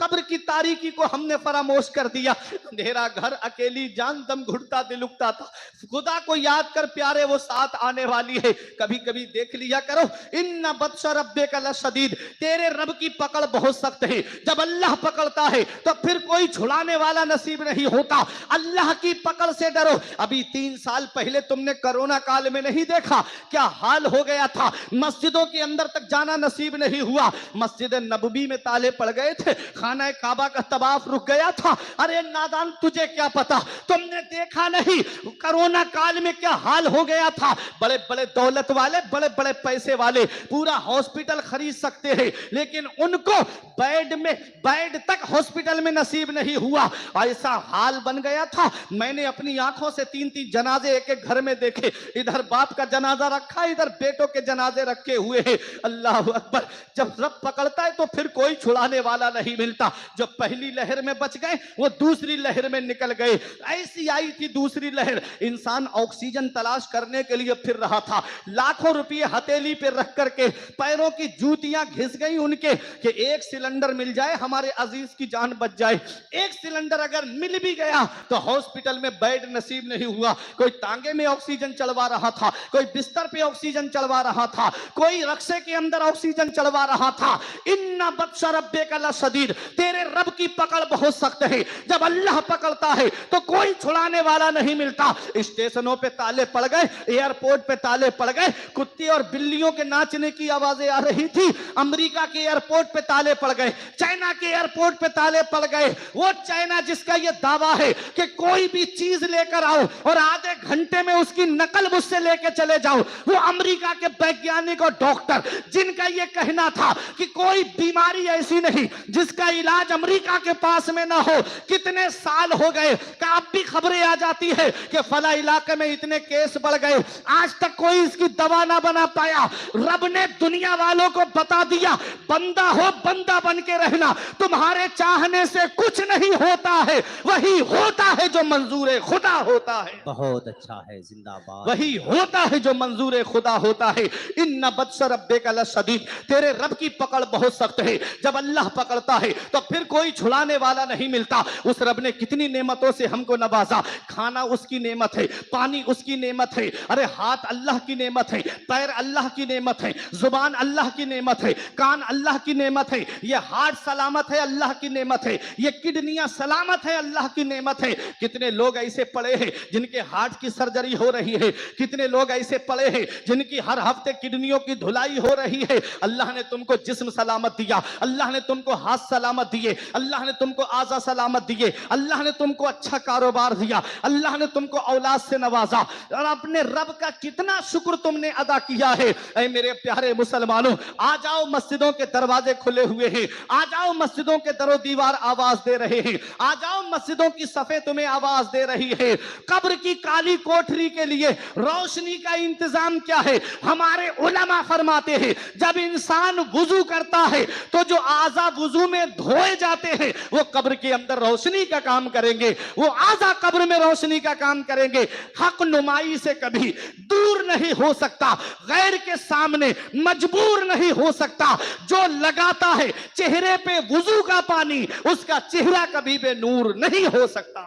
कब्र की तारीकी को हमने फरामोश कर दिया। अंधेरा घर, अकेली जान, दम घुटता दिल उगता था। खुदा को याद कर प्यारे, वो साथ आने वाली है। कभी कभी देख लिया करो, इन्ना बत्शा रब्बिका लशदीद, तेरे रब की पकड़ बहुत सख्त है। जब अल्लाह पकड़ता है तो फिर कोई छुड़ाने वाला नसीब नहीं होता। अल्लाह की पकड़ से डरो। अभी 3 साल पहले तुमने कोरोना काल में नहीं देखा क्या हाल हो गया था, मस्जिदों के अंदर तक जाना नसीब नहीं हुआ, मस्जिद नबवी में ताले पड़ गए थे, खाना काबा का तवाफ रुक गया था। अरे नादान, तुझे क्या पता, तुमने देखा नहीं कोरोना काल में क्या हाल हो गया था। बड़े बड़े दौलत वाले, बड़े बड़े पैसे वाले पूरा हॉस्पिटल खरीद सकते हैं, लेकिन उनको बेड तक हॉस्पिटल में नसीब नहीं हुआ। ऐसा हाल बन गया था। मैंने अपनी आंखों से 3-3 जनाजे एक एक घर में देखे, इधर बाप का जनाजा रखा, इधर बेटों के जनाजे रखे हुए हैं। अल्लाह अकबर। जब रब पकड़ता है तो फिर कोई छुड़ाने वाला नहीं मिलता। जो पहली लहर में बच गए वो दूसरी लहर में निकल गए। ऐसी आई थी दूसरी लहर, इंसान ऑक्सीजन तलाश करने के लिए फिर रहा था। लाखों रुपए हथेली पे रख करके पैरों की जूतियां घिस गई उनके कि एक सिलेंडर मिल जाए, हमारे अजीज की जान बच जाए। एक सिलेंडर अगर मिल भी गया तो हॉस्पिटल में बेड नसीब नहीं हुआ। कोई तांगे में ऑक्सीजन चलवा रहा था, कोई बिस्तर पे ऑक्सीजन चलवा रहा था, कोई रक्शे के अंदर ऑक्सीजन चलवा रहा था। इन्ना बत्शा रब्बिका लशदीद, तेरे रब की पकड़ बहुत सख्त है। जब अल्लाह पकड़ता है तो कोई छुड़ाने वाला नहीं मिलता। स्टेशनों पे ताले पड़ गए, एयरपोर्ट पे ताले पड़ गए, कुत्ते और बिल्लियों के नाचने की आवाजें आ रही थी। अमेरिका के एयरपोर्ट पे ताले पड़ गए, चाइना के एयरपोर्ट पे ताले पड़ गए। वो चाइना जिसका ये दावा है कि कोई भी चीज लेकर आओ और आधे घंटे में उसकी नकल मुझसे लेके चले जाओ, वो अमेरिका के वैज्ञानिक और डॉक्टर जिनका ये कहना था कि कोई बीमारी ऐसी नहीं जिसका इलाज अमेरिका के पास में ना हो। कितने साल हो गए कि अब भी खबरें आ जाती है कि फला इलाके में इतने केस बढ़ गए, आज तक कोई इसकी दवा ना बना पाया। रब ने दुनिया वालों को बता दिया, बंदा हो बंदा बन के रहना, तुम्हारे चाहने से कुछ नहीं होता है, वही होता है जो मंजूर खुदा होता है। बहुत अच्छा है, जिंदाबाद। वही होता है जो मंजूर खुदा होता है। है, इन्ना बत्स रब्बिका लशदीद, तेरे रब की पकड़ बहुत सख्त है। जब अल्लाह पकड़ता है तो फिर कोई छुड़ाने वाला नहीं मिलता। उस रब ने कितनी नेमतों से हमको नवाजा, खाना उसकी नेमत है, पानी उसकी नेमत है, अरे हाथ अल्लाह की नेमत है, पैर अल्लाह की नेमत है, जुबान अल्लाह की नेमत है, कान अल्लाह की नेमत है, ये हार्ट सलामत है अल्लाह की नेमत है, ये किडनियां सलामत है अल्लाह की नेमत है। कितने लोग ऐसे पड़े हैं जिनके हार्ट की सर्जरी हो रही है, कितने लोग ऐसे पड़े हैं जिनकी हर हफ्ते किडनियों की धुलाई हो रही है। अल्लाह ने तुमको जिस्म सलामत दिया, अल्लाह ने तुमको हाथ सलामत दिए, अल्लाह ने तुमको आजा सलामत दिए, अल्लाह ने तुमको अच्छा कारोबार दिया, अल्लाह ने तुमको औलाद से नवाजा, और अपने रब का कितना शुक्र तुमने अदा किया है। ऐ मेरे प्यारे मुसलमानों, आ जाओ, मस्जिदों के दरवाजे खुले हुए हैं, आ जाओ, मस्जिदों के दरो दीवार आवाज दे रहे हैं, आ जाओ, मस्जिदों की सफे तुम्हें आवाज दे रही है। कब्र की काली कोठरी के लिए रोशनी का इंतजाम क्या है? हमारे उलमा फरमाते हैं जब इंसान वुजू करता है तो जो आजा वुजू में धोए जाते हैं वो कब्र के अंदर रोशनी का काम करेंगे, वो आजा कब्र में रोशनी का काम करेंगे। हक नुमाई से कभी दूर नहीं हो सकता, गैर के सामने मजबूर नहीं हो सकता। जो लगाता है चेहरे पे वुजू का पानी, उसका चेहरा कभी भी नूर नहीं हो सकता।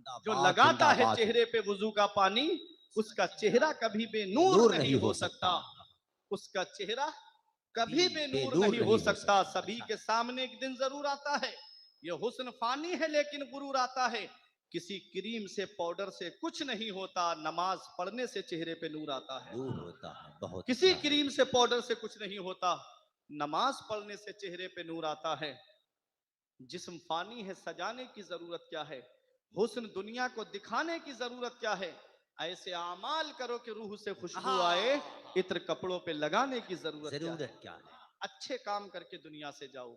जो जिंदाबाद, लगाता है जिंदाबाद। चेहरे पे वुजू का पानी, उसका चेहरा कभी भी नूर नहीं हो सकता, उसका चेहरा कभी भी नूर नहीं हो सकता। सभी के सामने एक दिन जरूर आता है। यह हुस्न फानी है लेकिन गुरूर आता है। किसी क्रीम से पाउडर से कुछ नहीं होता, नमाज पढ़ने से चेहरे पे नूर आता है। दूर होता है, बहुत किसी अच्छा है। क्रीम से पाउडर से कुछ नहीं होता, नमाज पढ़ने से चेहरे पे नूर आता है। जिस्म फानी है, सजाने की जरूरत क्या है? हुस्न दुनिया को दिखाने की जरूरत क्या है? ऐसे आमाल करो कि रूह से खुशबू आए, इत्र कपड़ों पे लगाने की जरूरत क्या है? जरूरत क्या है? अच्छे काम करके दुनिया से जाओ।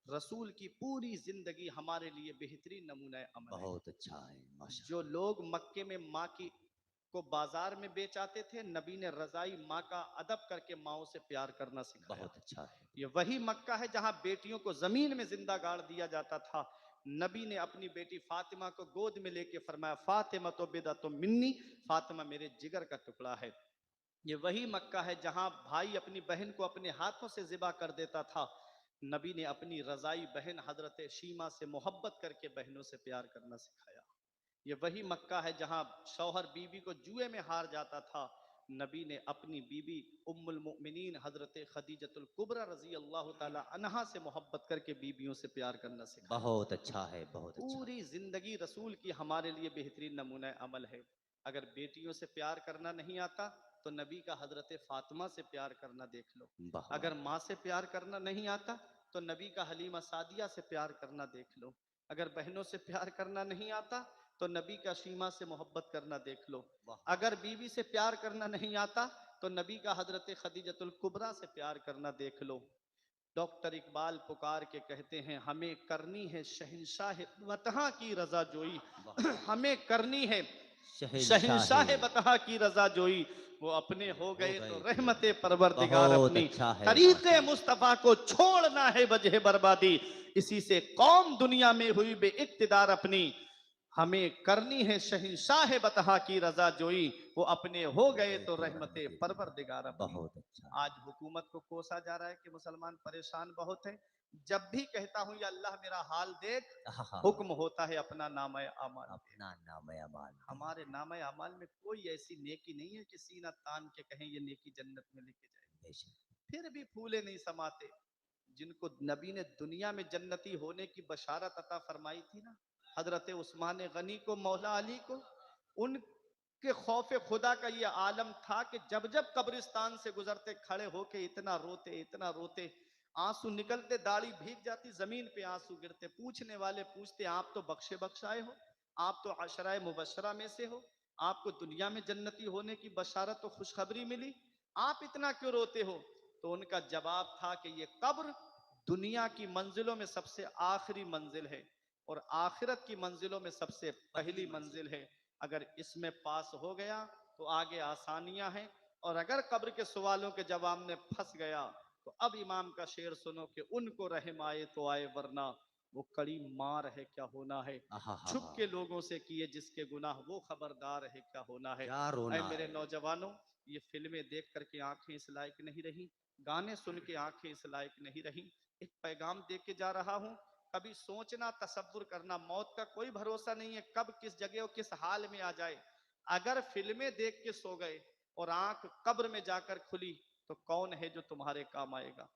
रसूल की पूरी जिंदगी हमारे लिए बेहतरीन नमूना अमल है। बहुत अच्छा है, माशा। जो लोग मक्के में माँ की को बाजार में बेच आते थे, नबी ने रजाई माँ का अदब करके माओ से प्यार करना सिखाया। बहुत अच्छा है। ये वही मक्का है जहां बेटियों को जमीन में जिंदा गाड़ दिया जाता था। नबी ने अपनी बेटी फातिमा को गोद में लेके फरमाया, फातिमा तो बिदा तो मिन्नी, फातिमा मेरे जिगर का टुकड़ा है। ये वही मक्का है जहां भाई अपनी बहन को अपने हाथों से जिबा कर देता था। नबी ने अपनी रजाई बहन हजरत शीमा से मोहब्बत करके बहनों से प्यार करना सिखाया। ये वही मक्का है जहां शौहर बीवी को जुए में हार जाता था। नबी ने अपनी बीवी उम्मुल मोमिनीन हजरत खदीजतुल कुबरा रजी अल्लाह ताला अन्हा से मोहब्बत करके बीवियों से प्यार करना सिखाया। बहुत अच्छा है, बहुत अच्छा। पूरी जिंदगी रसूल की हमारे लिए बेहतरीन नमूना अमल है। अगर बेटियों से प्यार करना नहीं आता तो नबी का हजरत फातिमा से प्यार करना देख लो। वाह, अगर माँ से प्यार करना नहीं आता तो नबी का हलीमा सादिया से प्यार करना देख लो। अगर बहनों से प्यार करना नहीं आता तो नबी का शीमा से मोहब्बत करना देख लो। वाह। अगर बीवी से प्यार करना नहीं आता तो नबी का हजरत खदीजतुल कुबरा से प्यार करना देख लो। डॉक्टर इकबाल पुकार के कहते हैं, हमें करनी है शहंशाह बतहा की रजा जोई, हमें करनी है शहंशाह बतहा की रजा जोई। वो अपने हो गए तो रहमते परवरदिगार बहुत अपनी, अच्छा है। तरीके मुस्तफा को छोड़ना है वजह बर्बादी, इसी से कौम दुनिया में हुई बे इक्तिदार अपनी। हमें करनी है शहंशाह बतहा की रजा जोई, वो अपने हो गए तो रहमते परवरदिगार अपनी। बहुत अच्छा। आज हुकूमत को कोसा जा रहा है कि मुसलमान परेशान बहुत है। जब भी कहता हूं या अल्लाह मेरा हाल देख, हुक्म होता है अपना नाम अमाल, अपना नाम अमाल। हमारे नाम अमाल में कोई ऐसी नेकी नहीं है कि सीना तान के कहें ये नेकी जन्नत में लेके जाए। फिर भी फूले नहीं समाते। जिनको नबी ने दुनिया में जन्नती होने की बशारत अता फरमाई थी ना, हजरत उस्मान गनी को, मौला अली को, उनके खौफ खुदा का ये आलम था कि जब जब कब्रिस्तान से गुजरते खड़े होके इतना रोते, इतना रोते, आंसू निकलते, दाढ़ी भीग जाती, जमीन पे आंसू गिरते। पूछने वाले पूछते, आप तो बख्शे बख्शाए हो, आप तो अशराए मुबशरा में से हो, आपको दुनिया में जन्नती होने की बशारत तो खुशखबरी मिली, आप इतना क्यों रोते हो? तो उनका जवाब था कि ये कब्र दुनिया की मंजिलों में सबसे आखिरी मंजिल है और आखिरत की मंजिलों में सबसे पहली मंजिल है। अगर इसमें पास हो गया तो आगे आसानियां हैं, और अगर कब्र के सवालों के जवाब में फंस गया तो अब इमाम का शेर सुनो कि उनको रहम आए तो आए, वरना वो कड़ी मार है क्या होना है। छुप के लोगों से किए जिसके गुनाह वो खबरदार है क्या होना है। क्या ऐ रोना मेरे है। नौजवानों, ये फिल्में देख करके आंखें इस लायक नहीं रही, गाने सुन के आंखें इस लायक नहीं रही। एक पैगाम दे के जा रहा हूं, कभी सोचना तसव्वुर करना, मौत का कोई भरोसा नहीं है, कब किस जगह और किस हाल में आ जाए। अगर फिल्में देख के सो गए और आंख कब्र में जाकर खुली तो कौन है जो तुम्हारे काम आएगा।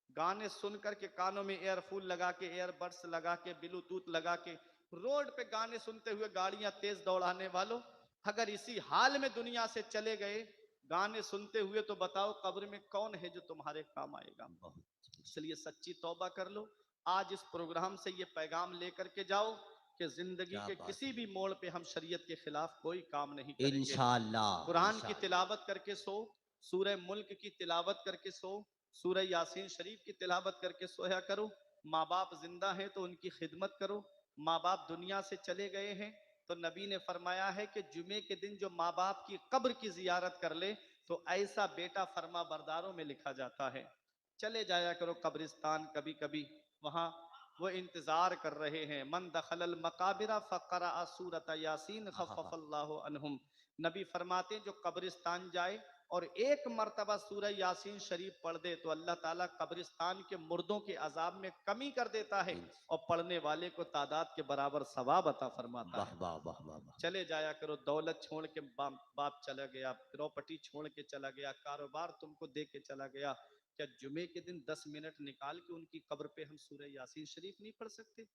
गाने सुन करके कानों में एयरफूल लगा के, एयरबड्स लगा के, ब्लूटूथ लगा के रोड पे गाने सुनते हुए गाड़ियां तेज दौड़ाने वालों, अगर इसी हाल में दुनिया से चले गए गाने सुनते हुए, तो बताओ कब्र में कौन है जो तुम्हारे काम आएगा। इसलिए सच्ची तौबा कर लो। आज इस प्रोग्राम से ये पैगाम लेकर के जाओ कि जिंदगी के किसी भी मोड़ पे हम शरीयत के खिलाफ कोई काम नहीं करेंगे। इंशाअल्लाह। कुरान की तिलावत करके सो, सूरह मुल्क की तिलावत करके सो, सूरह यासीन शरीफ की तिलावत करके सोया करो। माँ बाप जिंदा हैं तो उनकी खिदमत करो। माँ बाप दुनिया से चले गए हैं तो नबी ने फरमाया है कि जुमे के दिन जो माँ बाप की कब्र की जियारत कर ले तो ऐसा बेटा फरमा बरदारों में लिखा जाता है। चले जाया करो कब्रिस्तान कभी कभी, वहां वो इंतजार कर रहे हैं। मन दखलल मकाबिरा फकरा सूरत यासीन खफ़फ़ल्लाहु अन्हुम। नबी फरमाते जो कब्रिस्तान जाए और एक मर्तबा सूरह यासीन शरीफ पढ़ दे तो अल्लाह ताला कब्रिस्तान के मुर्दों के अजाब में कमी कर देता है और पढ़ने वाले को तादाद के बराबर सवाब अता फरमाता है। वाह वाह वाह वाह। चले जाया करो। दौलत छोड़ के बाप चला गया, प्रॉपर्टी छोड़ के चला गया, कारोबार तुमको दे के चला गया, क्या जुमे के दिन 10 मिनट निकाल के उनकी कब्र पे हम सूरह यासीन शरीफ नहीं पढ़ सकते?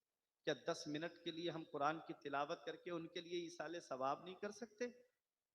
क्या 10 मिनट के लिए हम कुरान की तिलावत करके उनके लिए इसाले सवाब नहीं कर सकते?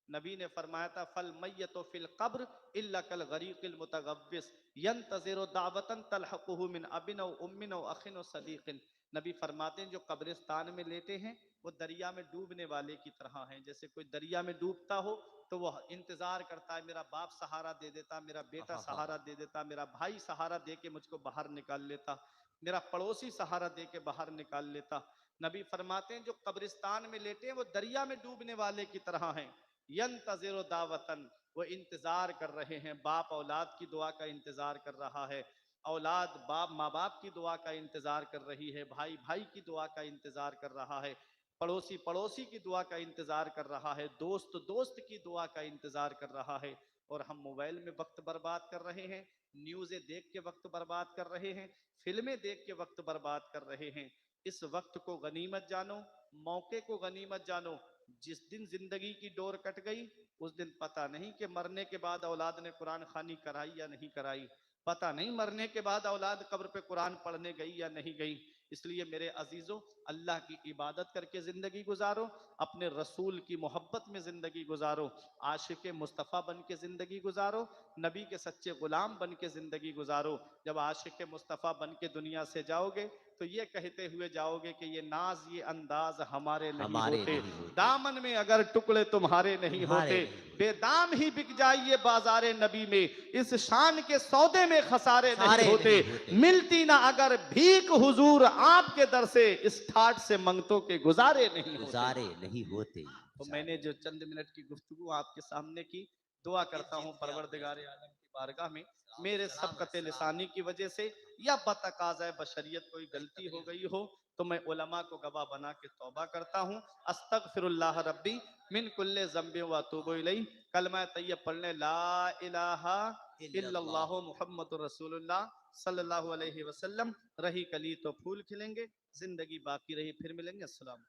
नबी ने फरमाया था फल मैयतो फिल कब्र इल्ला कल गरीकिल मुतगव्विस यंतज़िरु दावतन तलहकुहु मिन अबिन व उम्मिन व अखिन व सदीकिन। नबी फरमाते हैं जो कब्रिस्तान में लेटे हैं वो दरिया में डूबने वाले की तरह हैं। जैसे कोई दरिया में डूबता हो तो वह इंतजार करता है मेरा बाप सहारा दे देता, मेरा बेटा सहारा दे देता, मेरा भाई सहारा दे के मुझको बाहर निकाल लेता, मेरा पड़ोसी सहारा दे के बाहर निकाल लेता। नबी फरमाते हैं जो कब्रिस्तान में लेटे हैं वो दरिया में डूबने वाले की तरह हैं। यंतज़िरु दावतन, वो इंतजार कर रहे हैं, बाप औलाद की दुआ का इंतजार कर रहा है, औलाद बाप माँ बाप की दुआ का इंतजार कर रही है, भाई भाई की दुआ का इंतजार कर रहा है, पड़ोसी पड़ोसी की दुआ का इंतजार कर रहा है, दोस्त दोस्त की दुआ का इंतजार कर रहा है। और हम मोबाइल में वक्त बर्बाद कर रहे हैं, न्यूज़ें देख के वक्त बर्बाद कर रहे हैं, फिल्में देख के वक्त बर्बाद कर रहे हैं। इस वक्त को गनीमत जानो, मौके को गनीमत जानो। जिस दिन जिंदगी की डोर कट गई उस दिन पता नहीं कि मरने के बाद औलाद ने कुरान खानी कराई या नहीं कराई, पता नहीं मरने के बाद औलाद कब्र पे कुरान पढ़ने गई या नहीं गई। इसलिए मेरे अजीजों, अल्लाह की इबादत करके जिंदगी गुजारो, अपने रसूल की मोहब्बत में जिंदगी गुजारो, आशिक मुस्तफ़ा बन के जिंदगी गुजारो, नबी के सच्चे गुलाम बन के जिंदगी गुजारो। जब आशिक मुस्तफ़ा बन के दुनिया से जाओगे तो ये कहते हुए जाओगे कि ये नाज ये अंदाज हमारे नहीं होते, दामन में अगर टुकड़े तुम्हारे नहीं होते, बेदाम ही बिक जाइए बाजारे नबी में, इस शान के सौदे में खसारे नहीं होते, मिलती ना अगर भीख हुजूर आपके दर से, इस ठाट से मंगतों के गुजारे नहीं होते। तो मैंने जो चंद मिनट की गुफ्तगू आपके सामने की, दुआ करता हूँ परवरदिगार आलम की बारगाह में मेरे सबकत लिसानी की वजह से या बतकाज़ाए बशरियत कोई गलती हो गई हो तो मैं उलमा को गवाह बना के तौबा करता हूँ। अस्तगफिरुल्लाह रब्बी मिन कुल्ले ज़म्बि व अतूबु इलैह। कलमा तैयब पढ़ने ला इलाहा इल्लल्लाहु मुहम्मदुर रसूलुल्लाह सल्लल्लाहु अलैहि वसल्लम। रही कली तो फूल खिलेंगे, जिंदगी बाकी रही फिर मिलेंगे। अस्सलाम।